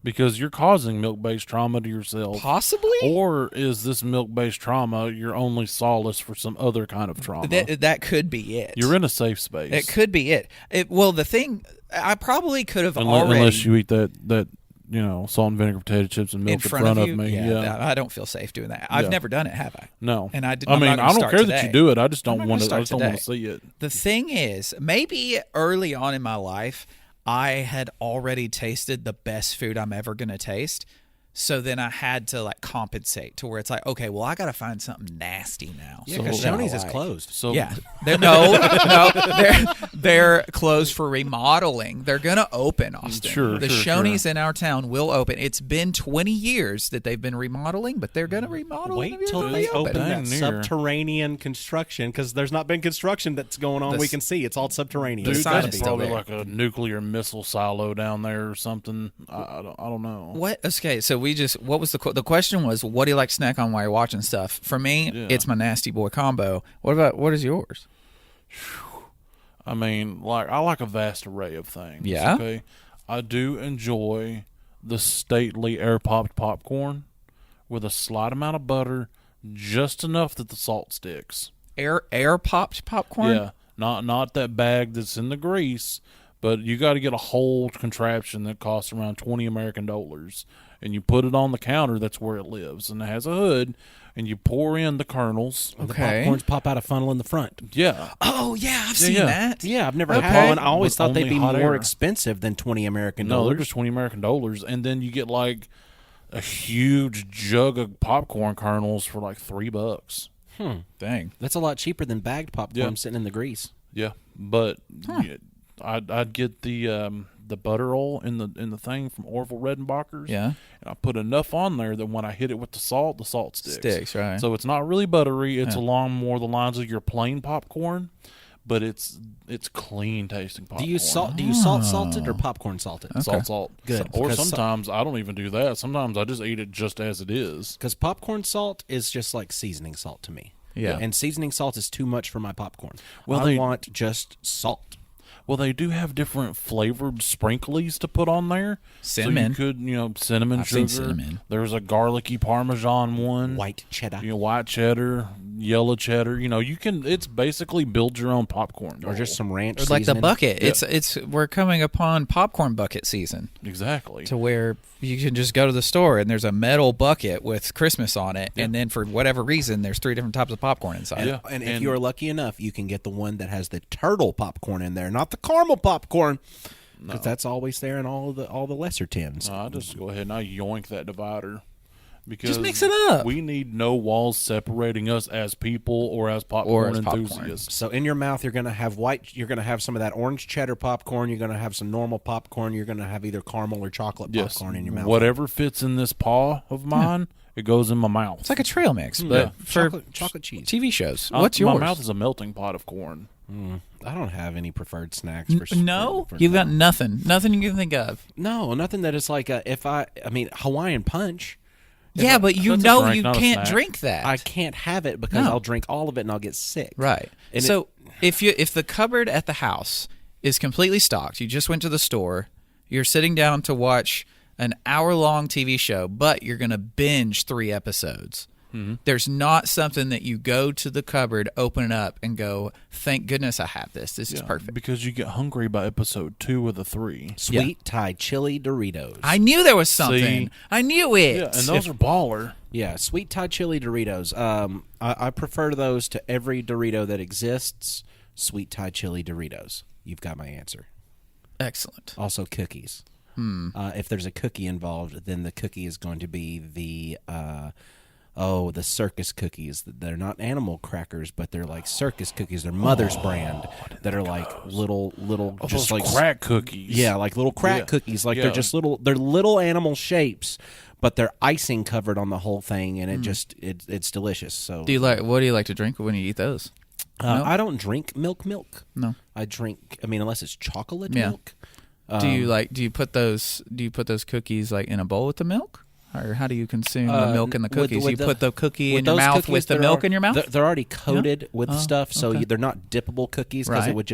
Because you're causing milk-based trauma to yourself. Possibly? Or is this milk-based trauma your only solace for some other kind of trauma? That could be it. You're in a safe space. It could be it. Well, the thing, I probably could have already. Unless you eat that salt and vinegar potato chips and milk in front of me. Yeah, I don't feel safe doing that. I've never done it, have I? No. And I don't care that you do it. I just don't want to. I just don't want today. to see it. The thing is, maybe early on in my life, I had already tasted the best food I'm ever going to taste. So then I had to like compensate to where it's like, okay, well, I got to find something nasty now. Yeah, because Shoney's is closed. So yeah, they're closed for remodeling. They're going to open, Austin. The Shoney's in our town will open. It's been 20 years that they've been remodeling, but they're going to remodel. Wait till they open that subterranean construction, because there's not been construction that's going on. We can see it's all subterranean. Dude, that's probably like a nuclear missile silo down there or something. I don't know. What? Okay, so what was the question was, what do you like to snack on while you're watching stuff? For me, it's my nasty boy combo. What is yours? I mean, I like a vast array of things. Yeah. Okay. I do enjoy the stately air popped popcorn with a slight amount of butter, just enough that the salt sticks. Air popped popcorn? Yeah. Not that bag that's in the grease, but you got to get a whole contraption that costs around $20 American. And you put it on the counter, that's where it lives. And it has a hood, and you pour in the kernels. The popcorns pop out a funnel in the front. Yeah. Oh, yeah, I've seen that. Yeah, I've never had one. I always thought they'd be more air. expensive than $20 American. No, they're just $20 American. And then you get like a huge jug of popcorn kernels for like $3. Dang. That's a lot cheaper than bagged popcorn sitting in the grease. Yeah, but I'd get the butter oil in the thing from Orville Redenbacher's. Yeah. And I put enough on there that when I hit it with the salt sticks. Sticks, right. So it's not really buttery. It's along more the lines of your plain popcorn, but it's clean tasting popcorn. Do you salt it or popcorn salt it? Okay. Salt. Good, Or because sometimes I don't even do that. Sometimes I just eat it just as it is. Because popcorn salt is just like seasoning salt to me. Yeah. And seasoning salt is too much for my popcorn. Well, I want just salt. Well, they do have different flavored sprinklies to put on there. Cinnamon. So you could, cinnamon I've sugar. seen cinnamon. There's a garlicky Parmesan one. White cheddar. White cheddar, yellow cheddar. You can. It's basically build your own popcorn. Or just some ranch Or like the seasoning. bucket. Yeah. We're coming upon popcorn bucket season. Exactly. To where you can just go to the store and there's a metal bucket with Christmas on it, and then for whatever reason, there's 3 different types of popcorn inside. Yeah. And if you're lucky enough, you can get the one that has the turtle popcorn in there, not the caramel popcorn. Because that's always there in all the lesser tins. I just go ahead and I yoink that divider. Because Just mix it up. We need no walls separating us as people or as popcorn enthusiasts. So in your mouth, you're going to have you're going to have some of that orange cheddar popcorn. You're going to have some normal popcorn. You're going to have either caramel or chocolate popcorn in your mouth. Whatever fits in this paw of mine, it goes in my mouth. It's like a trail mix, but for chocolate cheese. TV shows. What's yours? My mouth is a melting pot of corn. I don't have any preferred snacks. No? for You've got nothing. Nothing you can think of. No, nothing that is like Hawaiian Punch. Yeah, but you That's a know drink, you not a can't snack. drink that. I can't have it because No. I'll drink all of it and I'll get sick. Right. And So if the cupboard at the house is completely stocked, you just went to the store, you're sitting down to watch an hour-long TV show, but you're going to binge 3 episodes. There's not something that you go to the cupboard, open it up, and go, thank goodness I have this. This is perfect. Because you get hungry by episode 2 of the 3. Sweet Thai chili Doritos. I knew there was something. See? I knew it. Yeah, and those are baller. Yeah, sweet Thai chili Doritos. I prefer those to every Dorito that exists. Sweet Thai chili Doritos. You've got my answer. Excellent. Also cookies. If there's a cookie involved, then the cookie is going to be the circus cookies. They're not animal crackers, but they're like circus cookies. They're Mother's brand that are like little just those like crack cookies. Yeah, like little crack cookies. Like they're just they're little animal shapes, but they're icing covered on the whole thing, and it's delicious. So What do you like to drink when you eat those? I don't drink milk. No. I drink. Unless it's chocolate Yeah. milk. Do you put those cookies like in a bowl with the milk? Or how do you consume the milk and the cookies? You put the cookie in your mouth with the milk in your mouth? They're already coated with stuff, so okay. they're not dippable cookies because it would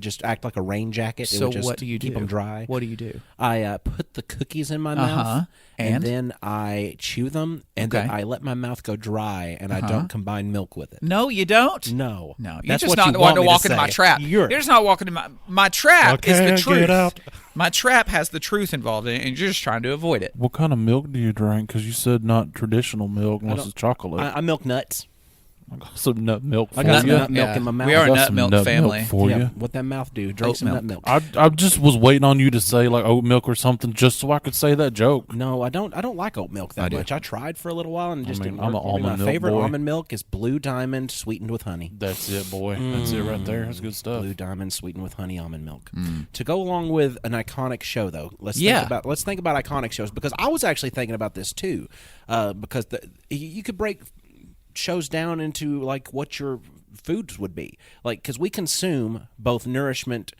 just act like a rain jacket. So it would just what do you keep do? them dry. What do you do? I put the cookies in my mouth, And? then I chew them, and then I let my mouth go dry, and I don't combine milk with it. No, you don't? No. You're That's just what not you wanting want to me walk to into my say. trap. You're just not walking into my trap is the truth. Get out. My trap has the truth involved in it, and you're just trying to avoid it. What kind of milk do you drink? Because you said not traditional milk unless it's chocolate. I milk nuts. I got some nut milk for I got some you. nut milk in my mouth. We are a I got nut some milk nut family. milk for Yeah, you. what that mouth do? Drink Oat some nut milk. milk. I just was waiting on you to say like oat milk or something just so I could say that joke. No, I don't like oat milk that much. I tried for a little while and just didn't I'm work an for me. almond My milk favorite boy. almond milk is Blue Diamond sweetened with honey. That's it, boy. That's it right there. That's good stuff. Blue Diamond sweetened with honey almond milk. To go along with an iconic show, though, let's think about iconic shows, because I was actually thinking about this too, because you could break shows down into like what your foods would be, like, because we consume both nourishment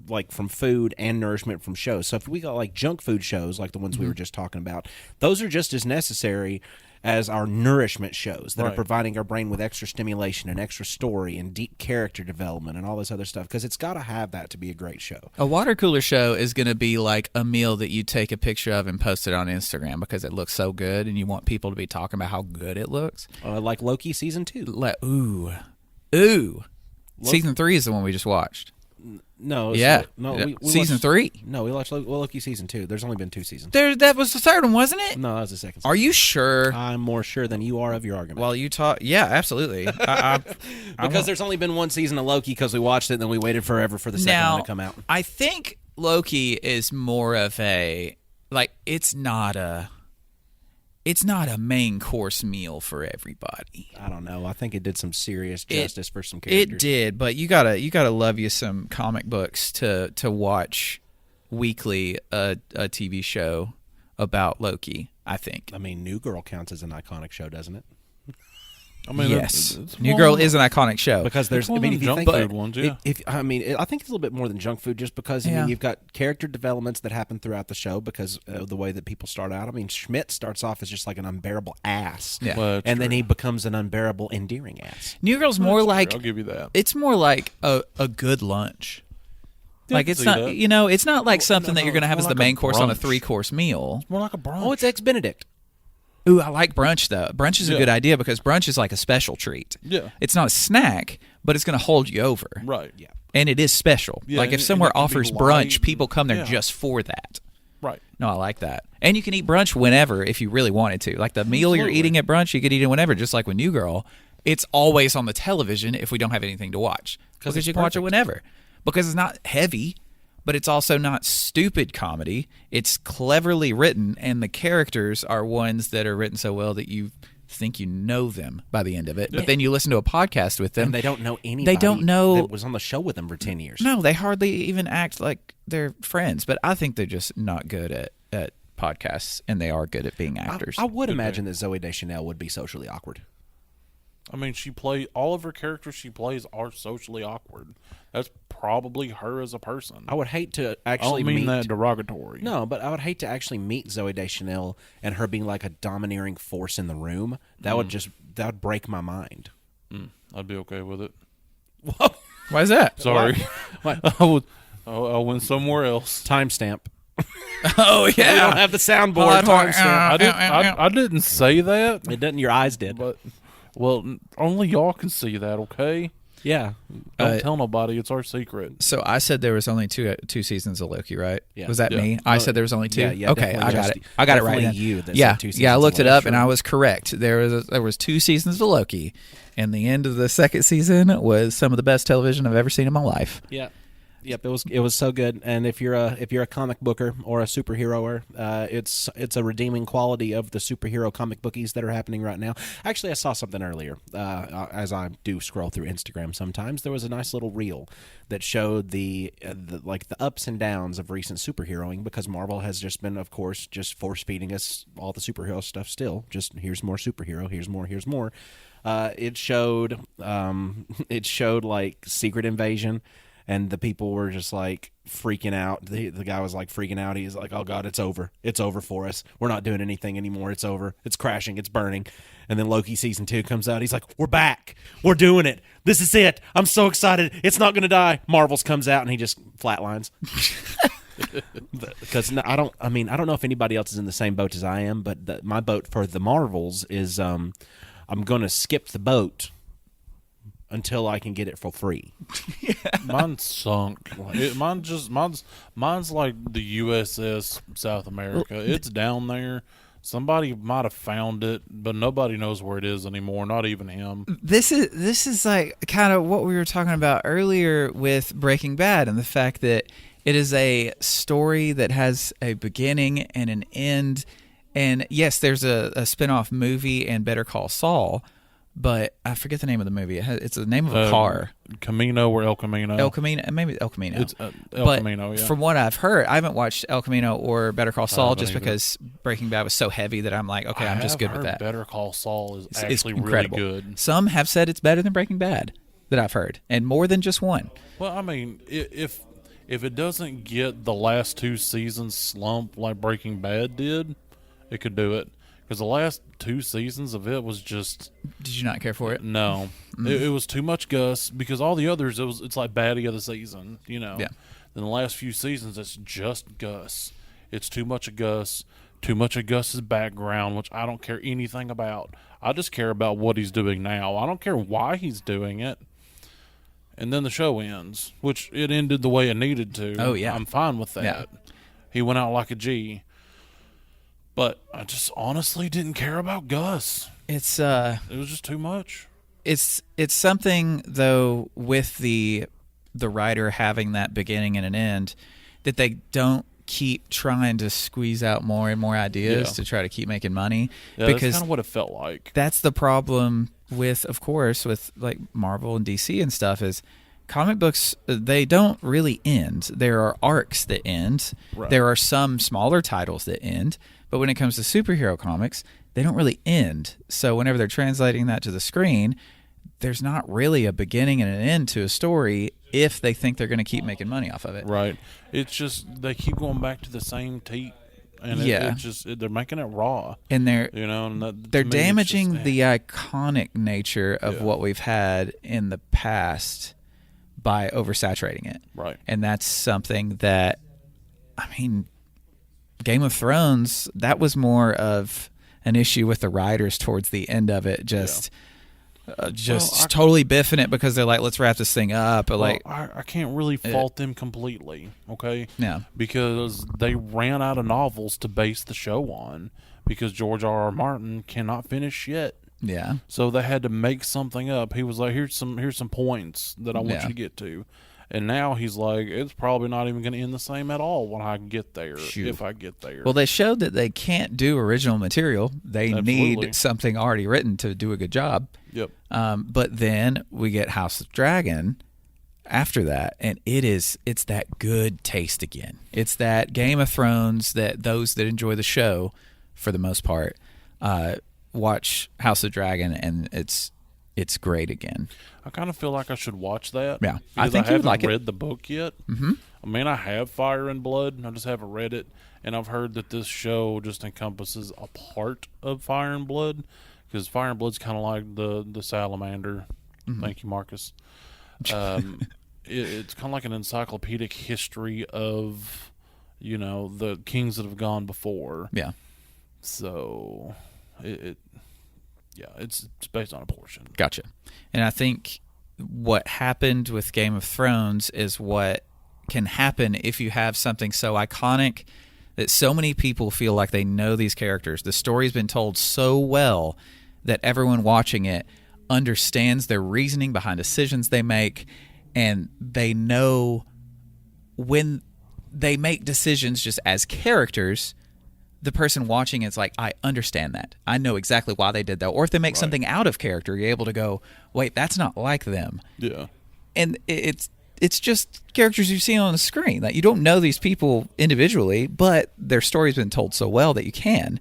like from food and nourishment from shows. So if we got like junk food shows like the ones we were just talking about, those are just as necessary as our nourishment shows that are providing our brain with extra stimulation and extra story and deep character development and all this other stuff, because it's got to have that to be a great show. A water cooler show is going to be like a meal that you take a picture of and post it on Instagram because it looks so good and you want people to be talking about how good it looks. Like Loki season 2. Ooh. Season 3 is the one we just watched. No. Yeah. We season watched, 3. No, we watched Loki season 2. There's only been 2 seasons. That was the third one, wasn't it? No, that was the second. Are you sure? I'm more sure than you are of your argument. Well, you talk. Yeah, absolutely. Because there's only been 1 season of Loki because we watched it and then we waited forever for the second one to come out. I think Loki is more of a, like, it's not a it's not a main course meal for everybody. I don't know. I think it did some serious justice for some characters. It did, but you gotta love you some comic books to watch weekly a TV show about Loki. I think. I mean, New Girl counts as an iconic show, doesn't it? I mean, yes, it's New Girl is an iconic show because there's. It's one of if them you junk think, food ones, yeah. I think it's a little bit more than junk food, just because I Yeah. mean, you've got character developments that happen throughout the show because of the way that people start out. I mean, Schmidt starts off as just like an unbearable ass, Yeah. Well, and then he becomes an unbearable, endearing ass. New Girl's more That's like true. I'll give you that. it's more like a good lunch. Yeah, I Like can it's see not, that. it's not like something that you're going to have more as the like a main course on a brunch. 3-course meal. More like a brunch. Oh, it's Eggs Benedict. Ooh, I like brunch though. Brunch is a Yeah. good idea because brunch is like a special treat. Yeah. It's not a snack, but it's going to hold you over. Right. Yeah. And it is special. Yeah, like if and somewhere it can be offers light brunch, and- people come there yeah. just for that. Right. No, I like that. And you can eat brunch whenever if you really wanted to. Like the meal you're Absolutely. eating at brunch, you could eat it whenever, just like with New Girl. It's always on the television if we don't have anything to watch. Because it's you can watch it perfect. whenever. Because it's not heavy, but it's also not stupid comedy. It's cleverly written, and the characters are ones that are written so well that you think you know them by the end of it. But then you listen to a podcast with them. And they don't know anybody. don't know- that was on the show with them for 10 years. No, they hardly even act like they're friends. But I think they're just not good at podcasts, and they are good at being actors. I would imagine that Zoe Deschanel would be socially awkward. I mean, all of her characters she plays are socially awkward. That's probably her as a person. I would hate to I actually don't mean meet that derogatory. No, but I would hate to actually meet Zoe Deschanel and her being like a domineering force in the room. That would break my mind. I'd be okay with it. Why is that? Sorry. What? I went somewhere else. Timestamp. Oh, We don't yeah. have the soundboard. Timestamp. I didn't say that, It doesn't. Your eyes did. but only y'all can see that. Okay. Yeah. Don't tell nobody. It's our secret. So I said there was only two seasons of Loki, right? Yeah. Was that Yeah. me? I said there was only two. Yeah, Okay, definitely I got just- it. I got it right. definitely Then. you that yeah, said two yeah. I seasons of looked it Loki, up and sure. I was correct. There was 2 seasons of Loki, and the end of the second season was some of the best television I've ever seen in my life. Yeah. Yep, it was so good. And if you're a comic booker or a superheroer, it's a redeeming quality of the superhero comic bookies that are happening right now. Actually, I saw something earlier as I do scroll through Instagram. Sometimes there was a nice little reel that showed the ups and downs of recent superheroing, because Marvel has just been, of course, just force feeding us all the superhero stuff. Still, just here's more superhero, here's more. It showed like Secret Invasion. And the people were just like freaking out. The guy was like freaking out. He's like, "Oh God, it's over. It's over for us. We're not doing anything anymore. It's over. It's crashing. It's burning." And then Loki season 2 comes out. He's like, "We're back. We're doing it. This is it. I'm so excited. It's not going to die." Marvels comes out and he just flatlines. Because I don't know if anybody else is in the same boat as I am, but my boat for the Marvels is I'm going to skip the boat until I can get it for free. Mine's sunk. Mine's like the USS South America. It's down there. Somebody might have found it, but nobody knows where it is anymore. Not even him. This is like kind of what we were talking about earlier with Breaking Bad, and the fact that it is a story that has a beginning and an end. And yes, there's a spin-off movie and Better Call Saul, but I forget the name of the movie. It's the name of a car. Camino or El Camino? El Camino, maybe El Camino. It's El But Camino, yeah. from what I've heard, I haven't watched El Camino or Better Call Saul haven't just either. because Breaking Bad was so heavy that I'm like, okay, I'm just good with that. Better Call Saul is It's actually really incredible. good. Some have said it's better than Breaking Bad that I've heard, and more than just one. Well, I mean, if it doesn't get the last 2 seasons slump like Breaking Bad did, it could do it. Because the last 2 seasons of it was just Did you not care for it? no. It was too much Gus. Because all the others, it's like baddie of the season, you know. Yeah. Then the last few seasons, it's just Gus. It's too much of Gus. Too much of Gus's background, which I don't care anything about. I just care about what he's doing now. I don't care why he's doing it. And then the show ends, which it ended the way it needed to. Oh, yeah. I'm fine with that. Yeah. He went out like a G. But I just honestly didn't care about Gus. It's It was just too much. it's something though with the writer having that beginning and an end that they don't keep trying to squeeze out more and more ideas Yeah. to try to keep making money. Yeah, that's because kind of what it felt like. that's the problem with, of course, with like Marvel and DC and stuff is comic books, they don't really end. There are arcs that end. Right. There are some smaller titles that end. But when it comes to superhero comics, they don't really end. So whenever they're translating that to the screen, there's not really a beginning and an end to a story if they think they're going to keep making money off of it. Right. It's just they keep going back to the same teat, and Yeah. it's just they're making it raw. And they're And that, they're to me, it's damaging just, the iconic nature of Yeah. what we've had in the past by oversaturating it. Right. And that's something that, I mean, Game of Thrones, that was more of an issue with the writers towards the end of it, just totally biffing it because they're like, let's wrap this thing up. But Well, like, I can't really fault them completely, okay? Yeah. Because they ran out of novels to base the show on because George R.R. Martin cannot finish yet. yeah. So they had to make something up. He was like, here's some points that I want Yeah. you to get to. And now he's like, it's probably not even going to end the same at all when I get there, Shoot. if I get there. Well, they showed that they can't do original material. They Absolutely. need something already written to do a good job. Yep. But then we get House of Dragon after that, and it's that good taste again. It's that Game of Thrones that those that enjoy the show, for the most part, watch House of Dragon, and it's great again. I kind of feel like I should watch that. Yeah. I Because think you would haven't like it. read the book yet. Mm-hmm. I mean, I have Fire and Blood. I just haven't read it. And I've heard that this show just encompasses a part of Fire and Blood. Because Fire and Blood's kind of like the salamander. Mm-hmm. Thank you, Marcus. It's kind of like an encyclopedic history of, the kings that have gone before. Yeah. So, it's based on a portion. Gotcha. And I think what happened with Game of Thrones is what can happen if you have something so iconic that so many people feel like they know these characters. The story's been told so well that everyone watching it understands their reasoning behind decisions they make, and they know when they make decisions just as characters, the person watching it's like, I understand that. I know exactly why they did that. Or if they make something out of character, you're able to go, wait, that's not like them. Yeah. And it's just characters you've seen on the screen. Like, you don't know these people individually, but their story's been told so well that you can.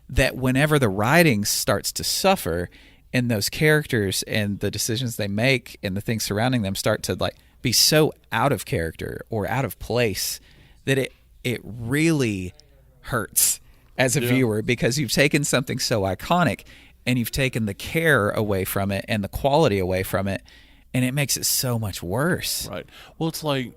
That whenever the writing starts to suffer and those characters and the decisions they make and the things surrounding them start to like be so out of character or out of place, that it really hurts as a viewer, because you've taken something so iconic and you've taken the care away from it and the quality away from it, and it makes it so much worse. Right. Well, it's like,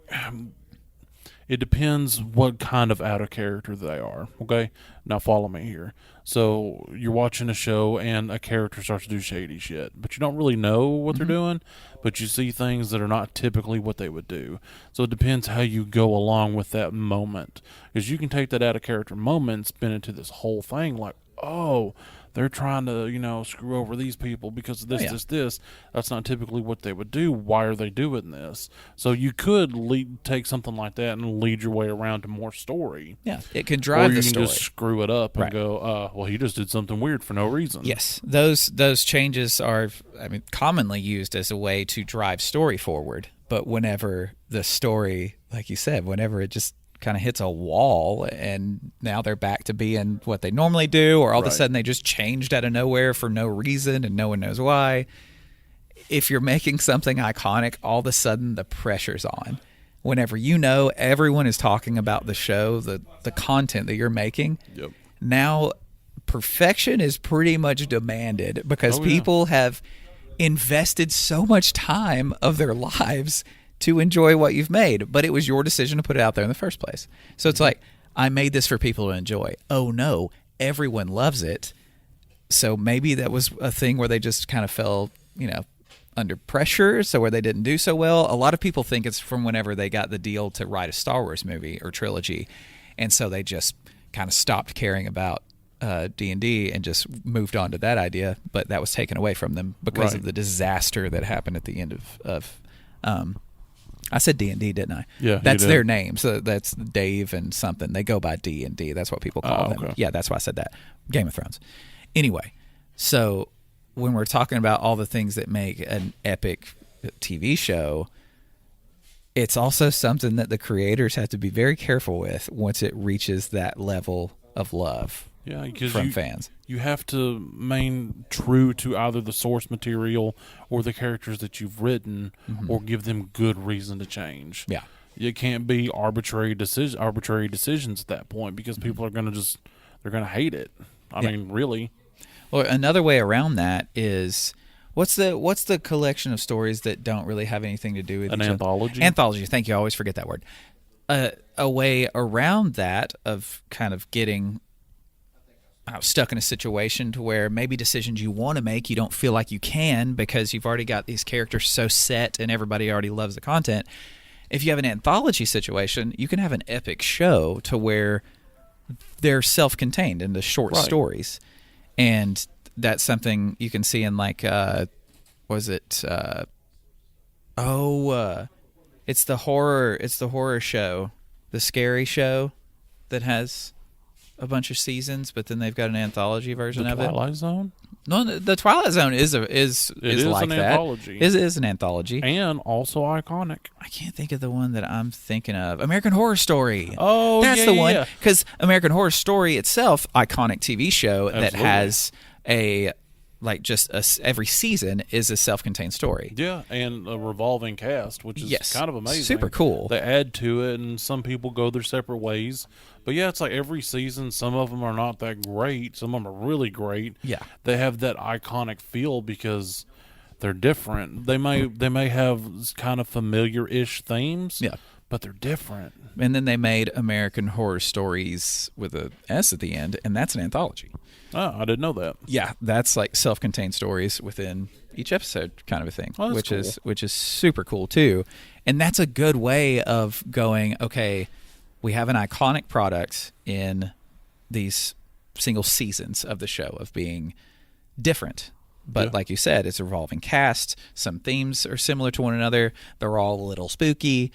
it depends what kind of out of character they are. Okay? Now follow me here. So you're watching a show and a character starts to do shady shit, but you don't really know what they're doing, but you see things that are not typically what they would do. So it depends how you go along with that moment. Because you can take that out of character moment and spin it to this whole thing like, oh, they're trying to, screw over these people because of this, this. That's not typically what they would do. Why are they doing this? So you could take something like that and lead your way around to more story. Yeah, it can drive or you the can story. just screw it up and go, well, he just did something weird for no reason. Yes, those changes are, commonly used as a way to drive story forward. But whenever the story, like you said, whenever it just kind of hits a wall and now they're back to being what they normally do, or all of a sudden they just changed out of nowhere for no reason and no one knows why. If you're making something iconic, all of a sudden the pressure's on. Whenever everyone is talking about the show, the content that you're making, now perfection is pretty much demanded because people have invested so much time of their lives to enjoy what you've made, but it was your decision to put it out there in the first place. So it's like, I made this for people to enjoy. Oh no, everyone loves it. So maybe that was a thing where they just kind of fell, under pressure, so where they didn't do so well. A lot of people think it's from whenever they got the deal to write a Star Wars movie or trilogy, and so they just kind of stopped caring about D&D and just moved on to that idea, but that was taken away from them because of the disaster that happened at the end of I said D&D, didn't I? Yeah, you that's did. their name. So that's Dave and something. They go by D&D. That's what people call them. Okay. Yeah, that's why I said that. Game of Thrones. Anyway, so when we're talking about all the things that make an epic TV show, it's also something that the creators have to be very careful with once it reaches that level of love from fans. You have to remain true to either the source material or the characters that you've written, or give them good reason to change. Yeah. It can't be arbitrary decisions at that point, because people are going to they're going to hate it. I mean, really. Well, another way around that is what's the collection of stories that don't really have anything to do with An each other? anthology? Anthology. Thank you. I always forget that word. A way around that of kind of getting stuck in a situation to where maybe decisions you want to make, you don't feel like you can because you've already got these characters so set and everybody already loves the content. If you have an anthology situation, you can have an epic show to where they're self-contained into short stories. And that's something you can see in like, it's the horror show, the scary show that has a bunch of seasons, but then they've got an anthology version of it. Twilight Zone? No, the Twilight Zone is like an that. anthology. It is an anthology. And also iconic. I can't think of the one that I'm thinking of. American Horror Story. Oh, that's yeah, the one. yeah. Because American Horror Story itself, iconic TV show that Absolutely. has every season is a self-contained story. Yeah, and a revolving cast, which is kind of amazing. Super cool. They add to it, and some people go their separate ways. But yeah, it's like every season, some of them are not that great. Some of them are really great. Yeah. They have that iconic feel because they're different. They may have kind of familiar-ish themes, but they're different. And then they made American Horror Stories with a S at the end, and that's an anthology. Oh, I didn't know that. Yeah, that's like self-contained stories within each episode kind of a thing, Oh, which that's cool. which is super cool too. And that's a good way of going, okay, we have an iconic product in these single seasons of the show of being different. But like you said, it's a revolving cast. Some themes are similar to one another. They're all a little spooky,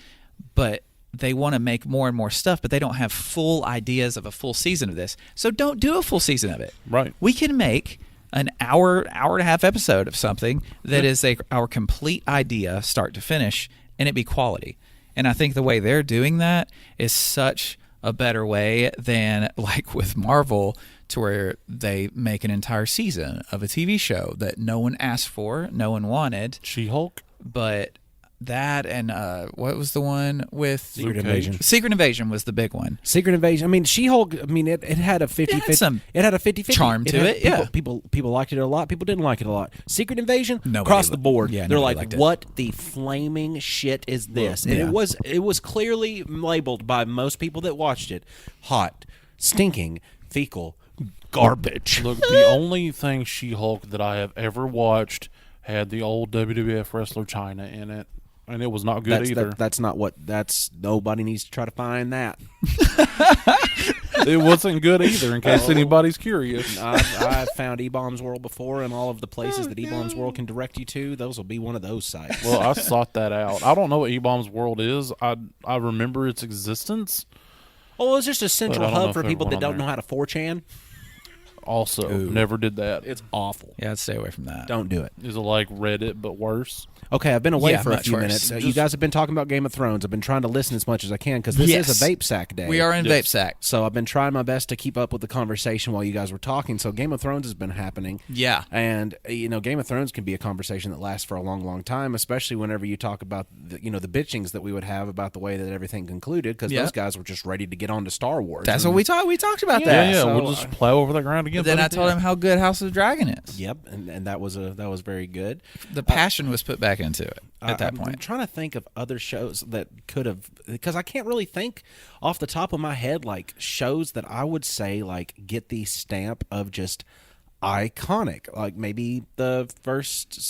but they want to make more and more stuff, but they don't have full ideas of a full season of this. So don't do a full season of it. Right. We can make an hour and a half episode of something that is our complete idea, start to finish, and it be quality. And I think the way they're doing that is such a better way than like with Marvel, to where they make an entire season of a TV show that no one asked for, no one wanted. She-Hulk? But that and what was the one with Secret Invasion. Secret Invasion was the big one. Secret Invasion. I mean, She-Hulk. I mean, it had a 50-50. It had a 50-50 charm to it. Yeah, people liked it a lot. People didn't like it a lot. Secret Invasion. Nobody across the board. Yeah, they're nobody like, liked it. "What the flaming shit is this?" And Yeah. it was clearly labeled by most people that watched it hot, stinking, fecal garbage. Look, the only thing She-Hulk that I have ever watched had the old WWF wrestler Chyna in it, and it was not good either. That's not what. That's nobody needs to try to find that. It wasn't good either, in case anybody's curious. I've found E-Bombs World before, and all of the places that E-Bombs World can direct you to, those will be one of those sites. Well, I sought that out. I don't know what E-Bombs World is. I remember its existence. Oh, it's just a central But I don't know hub for if people that everyone don't on know how to 4chan. Also, never did that. It's awful. Yeah, I'd stay away from that. Don't do it. Is it like Reddit but worse? Okay, I've been away Yeah, for a much few worse. minutes. You guys have been talking about Game of Thrones. I've been trying to listen as much as I can because this is a vape sack day. We are in Yes. vape sack. So I've been trying my best to keep up with the conversation while you guys were talking. So Game of Thrones has been happening. Yeah. And, Game of Thrones can be a conversation that lasts for a long, long time, especially whenever you talk about, the bitchings that we would have about the way that everything concluded, because those guys were just ready to get on to Star Wars. That's what we talked. We talked about Yeah, that. Yeah, so, we'll just plow over the ground again. But then buddy. I told him how good House of the Dragon is. Yep, and that was very good. The passion was put back into it at that I'm point. trying to think of other shows that could have, because I can't really think off the top of my head like shows that I would say like get the stamp of just iconic, like maybe the first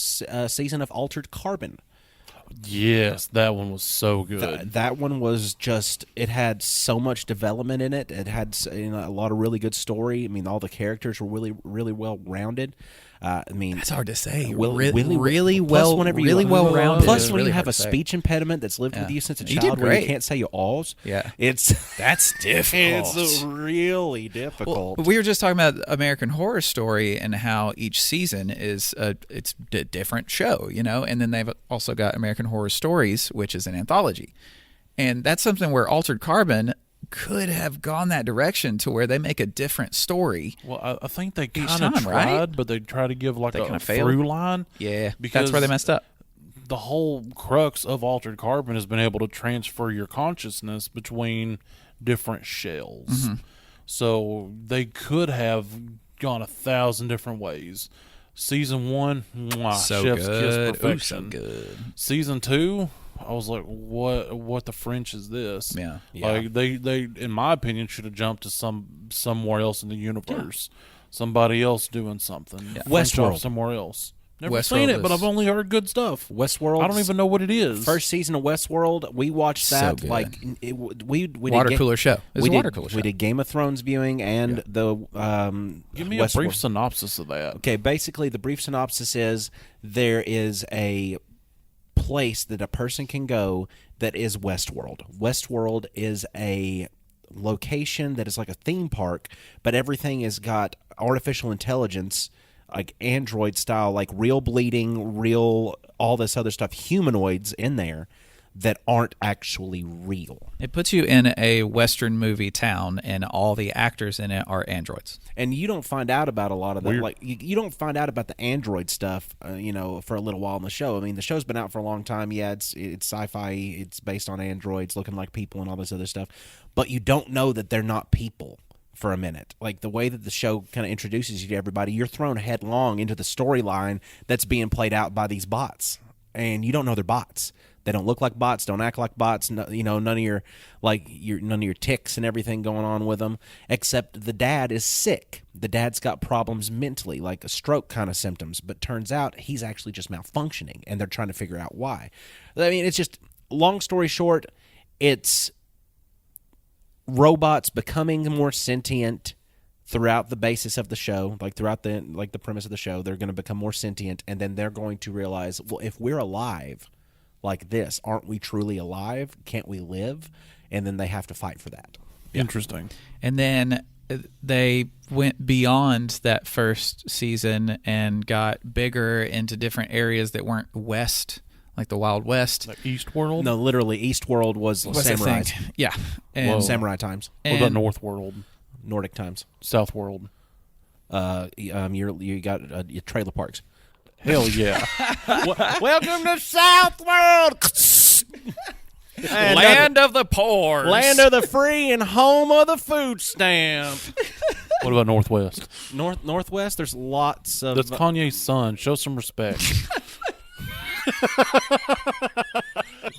season of Altered Carbon. Yes, that one was so good. That one was just, it had so much development in it. It had a lot of really good story. I mean, all the characters were really, really well rounded. I mean, That's hard to say. really well rounded. Plus, It's when really you hard have a to say. speech impediment that's lived with you since a You did child, where you great. can't say your alls, Yeah. that's difficult. It's really difficult. Well, we were just talking about American Horror Story and how each season is it's a different show, and then they've also got American Horror Stories, which is an anthology, and that's something where Altered Carbon could have gone that direction to where they make a different story. Well, I think they kind time, of tried, right? but they try to give like They a kinda failed. through line. Yeah, because that's where they messed up. The whole crux of Altered Carbon has been able to transfer your consciousness between different shells. Mm-hmm. So they could have gone 1,000 different ways. Season 1, mwah, So chef's good. kiss perfection. Ooh, so good. Season 2, I was like, what the French is this? Yeah. Like they in my opinion should have jumped to somewhere else in the universe. Somebody else doing something. Yeah. French off Westworld. somewhere else. Never Westworld seen it, but is- I've only heard good stuff. Westworld. I don't even know what it is. First season of Westworld, we watched So that good. like we did Water cooler show. It was we a water did, cooler show. We did Game of Thrones viewing and the Give me Westworld. a brief synopsis of that. Okay, basically the brief synopsis is there is a place that a person can go that is Westworld. Westworld is a location that is like a theme park, but everything has got artificial intelligence, like Android style, like real bleeding, real all this other stuff, humanoids in there that aren't actually real. It puts you in a Western movie town, and all the actors in it are androids. And you don't find out about a lot of that. Weird. Like you don't find out about the android stuff, for a little while in the show. I mean, the show's been out for a long time. Yeah, it's sci-fi. It's based on androids looking like people and all this other stuff. But you don't know that they're not people for a minute. Like the way that the show kind of introduces you to everybody, you're thrown headlong into the storyline that's being played out by these bots, and you don't know they're bots. They don't look like bots, don't act like bots. No, none of your ticks and everything going on with them. Except the dad is sick. The dad's got problems mentally, like a stroke kind of symptoms. But turns out he's actually just malfunctioning, and they're trying to figure out why. I mean, it's just long story short. It's robots becoming more sentient throughout the basis of the show, throughout the premise of the show. They're going to become more sentient, and then they're going to realize, well, if we're alive like this, aren't we truly alive? Can't we live? And then they have to fight for that. Interesting. And then they went beyond that first season and got bigger into different areas that weren't West, like the Wild West. Like East World? No, literally, Eastworld was What's that samurai. thing? Yeah. Whoa. And, Samurai times, What about and- North World? Nordic times. South World? You got your trailer parks. Hell yeah. Welcome to South World, Land of the Poor. land of the free and home of the food stamp. What about Northwest? Northwest. There's lots of. That's Kanye's son. Show some respect.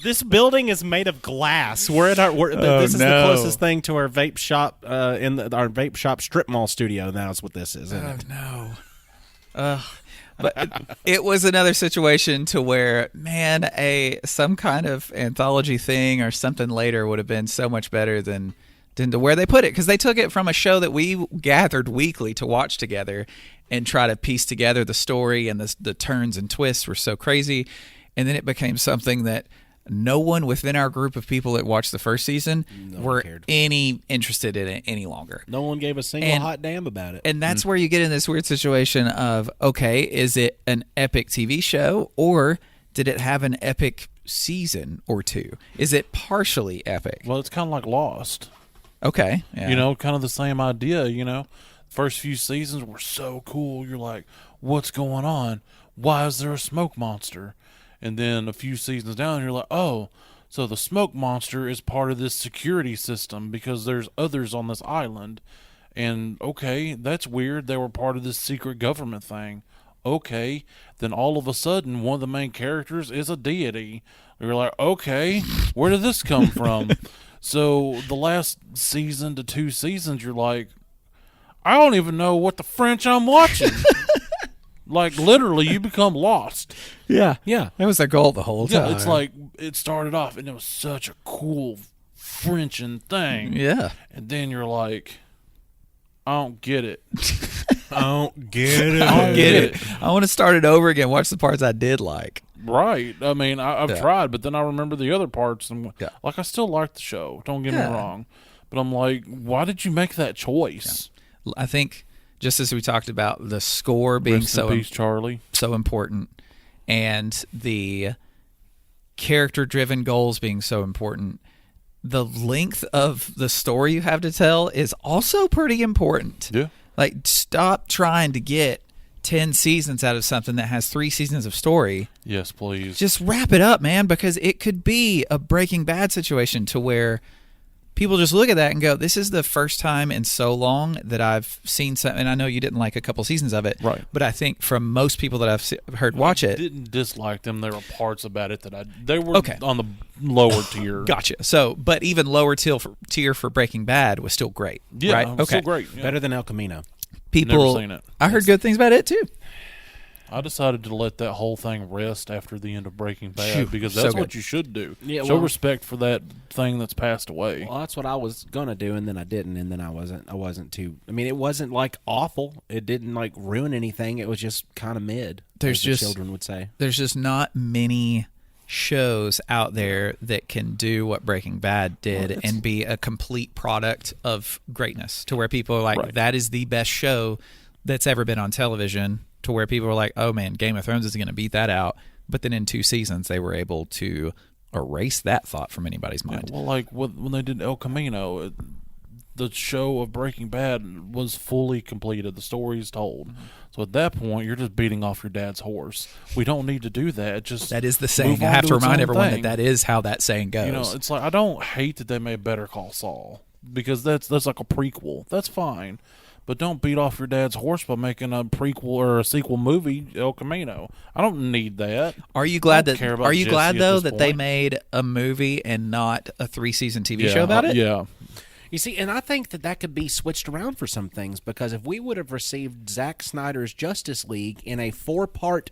This building is made of glass. We're at our. This is the closest thing to our vape shop our vape shop strip mall studio. That's what this is. Isn't it? No. But it was another situation to where, man, some kind of anthology thing or something later would have been so much better than to where they put it, because they took it from a show that we gathered weekly to watch together and try to piece together the story, and the turns and twists were so crazy, and then it became something that no one within our group of people that watched the first season were cared. any interested in it any longer. No one gave a single And- hot damn about it. And that's where you get in this weird situation of, okay, is it an epic TV show, or did it have an epic season or two? Is it partially epic? Well, it's kind of like Lost. Okay. Yeah. Kind of the same idea, First few seasons were so cool. You're like, what's going on? Why is there a smoke monster? And then a few seasons down, you're like, oh, so the smoke monster is part of this security system because there's others on this island. And, okay, that's weird. They were part of this secret government thing. Okay, then all of a sudden, one of the main characters is a deity. You're like, okay, where did this come from? So the last season to 2 seasons, you're like, I don't even know what the French I'm watching. Like, literally, you become lost. Yeah. Yeah. That was their goal the whole time. Yeah, it's like, it started off, and it was such a cool Frenching thing. Yeah. And then you're like, I don't get it. don't get it. I don't get it. I want to start it over again. Watch the parts I did like. Right. I mean, I've tried, but then I remember the other parts, and like I still like the show. Don't get me wrong, but I'm like, why did you make that choice? Yeah. I think just as we talked about the score being Rest in peace, Charlie. so important, and the character-driven goals being so important, the length of the story you have to tell is also pretty important. Yeah. Like, stop trying to get 10 seasons out of something that has 3 seasons of story. Yes, please. Just wrap it up, man, because it could be a Breaking Bad situation to where people just look at that and go, this is the first time in so long that I've seen something. And I know you didn't like a couple seasons of it, right? But I think from most people that I've heard watch it, I didn't dislike them. There were parts about it that they were on the lower tier. Gotcha. So, but even lower tier for Breaking Bad was still great. Yeah, right? Okay, still great. Yeah. Better than El Camino. People, never seen it. I heard good things about it too. I decided to let that whole thing rest after the end of Breaking Bad because that's what you should do. Yeah, show respect for that thing that's passed away. Well, that's what I was gonna do, and then I didn't, and then I wasn't too. I mean, it wasn't like awful. It didn't like ruin anything. It was just kind of mid. As the children would say. There's just not many shows out there that can do what Breaking Bad did and be a complete product of greatness to where people are like, that is the best show that's ever been on television, to where people are like, oh man, Game of Thrones is going to beat that out. But then in 2 seasons, they were able to erase that thought from anybody's mind. Yeah, well, like when they did El Camino, the show of Breaking Bad was fully completed. The story's told. Mm-hmm. So at that point, you're just beating off your dad's horse. We don't need to do that. That is the saying. I have to remind everyone that is how that saying goes. You know, it's like, I don't hate that they made Better Call Saul, because that's like a prequel. That's fine. But don't beat off your dad's horse by making a prequel or a sequel movie, El Camino. I don't need that. Are you glad that they made a movie and not a 3-season TV show about it? Yeah. You see, and I think that could be switched around for some things, because if we would have received Zack Snyder's Justice League in a 4-part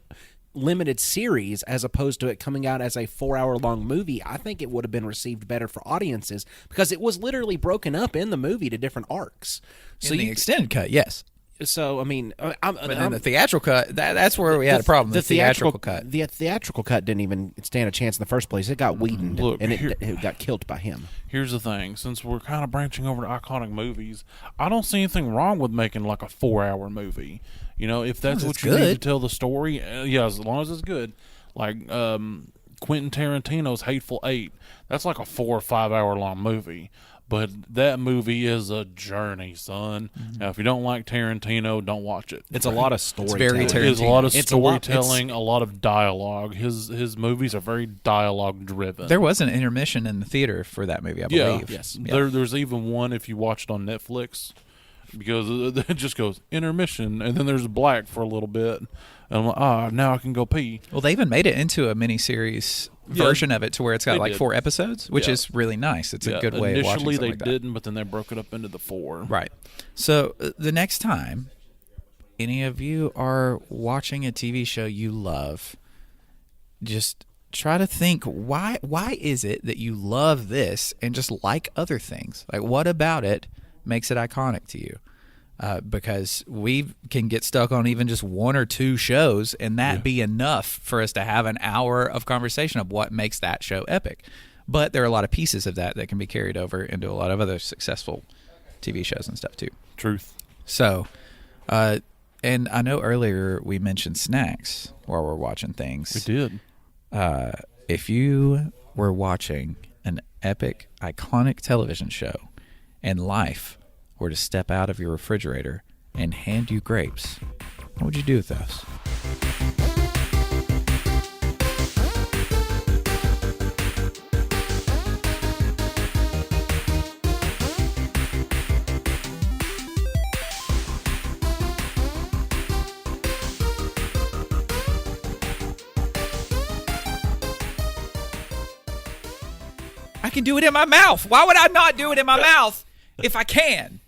limited series as opposed to it coming out as a 4-hour-long movie, I think it would have been received better for audiences, because it was literally broken up in the movie to different arcs. So in the extended cut, yes. So, I mean... but in the theatrical cut, that's where we had a problem, the theatrical cut. The theatrical cut didn't even stand a chance in the first place. It got Whedoned, and it got killed by him. Here's the thing. Since we're kind of branching over to iconic movies, I don't see anything wrong with making like a 4-hour movie. You know, if that's what you need to tell the story, as long as it's good. Like Quentin Tarantino's Hateful Eight, that's like a 4 or 5 hour long movie. But that movie is a journey, son. Mm-hmm. Now, if you don't like Tarantino, don't watch it. It's a lot of storytelling. It's very Tarantino. It's a lot of storytelling, a lot of dialogue. His movies are very dialogue driven. There was an intermission in the theater for that movie, I believe. Yes. Yeah. There's even one if you watch it on Netflix, because it just goes intermission, and then there's black for a little bit. And I'm like, now I can go pee. Well, they even made it into a miniseries version of it to where it's got like 4 episodes, which is really nice. It's a good way of watching something like that. Initially they didn't, but then they broke it up into the 4. Right. So the next time any of you are watching a TV show you love, just try to think, why is it that you love this and just like other things? Like, what about it makes it iconic to you? Because we can get stuck on even just 1 or 2 shows, and that be enough for us to have an hour of conversation of what makes that show epic. But there are a lot of pieces of that can be carried over into a lot of other successful TV shows and stuff too. Truth. So, and I know earlier we mentioned snacks while we're watching things. We did. If you were watching an epic, iconic television show and life were to step out of your refrigerator and hand you grapes, what would you do with those? I can do it in my mouth. Why would I not do it in my mouth if I can?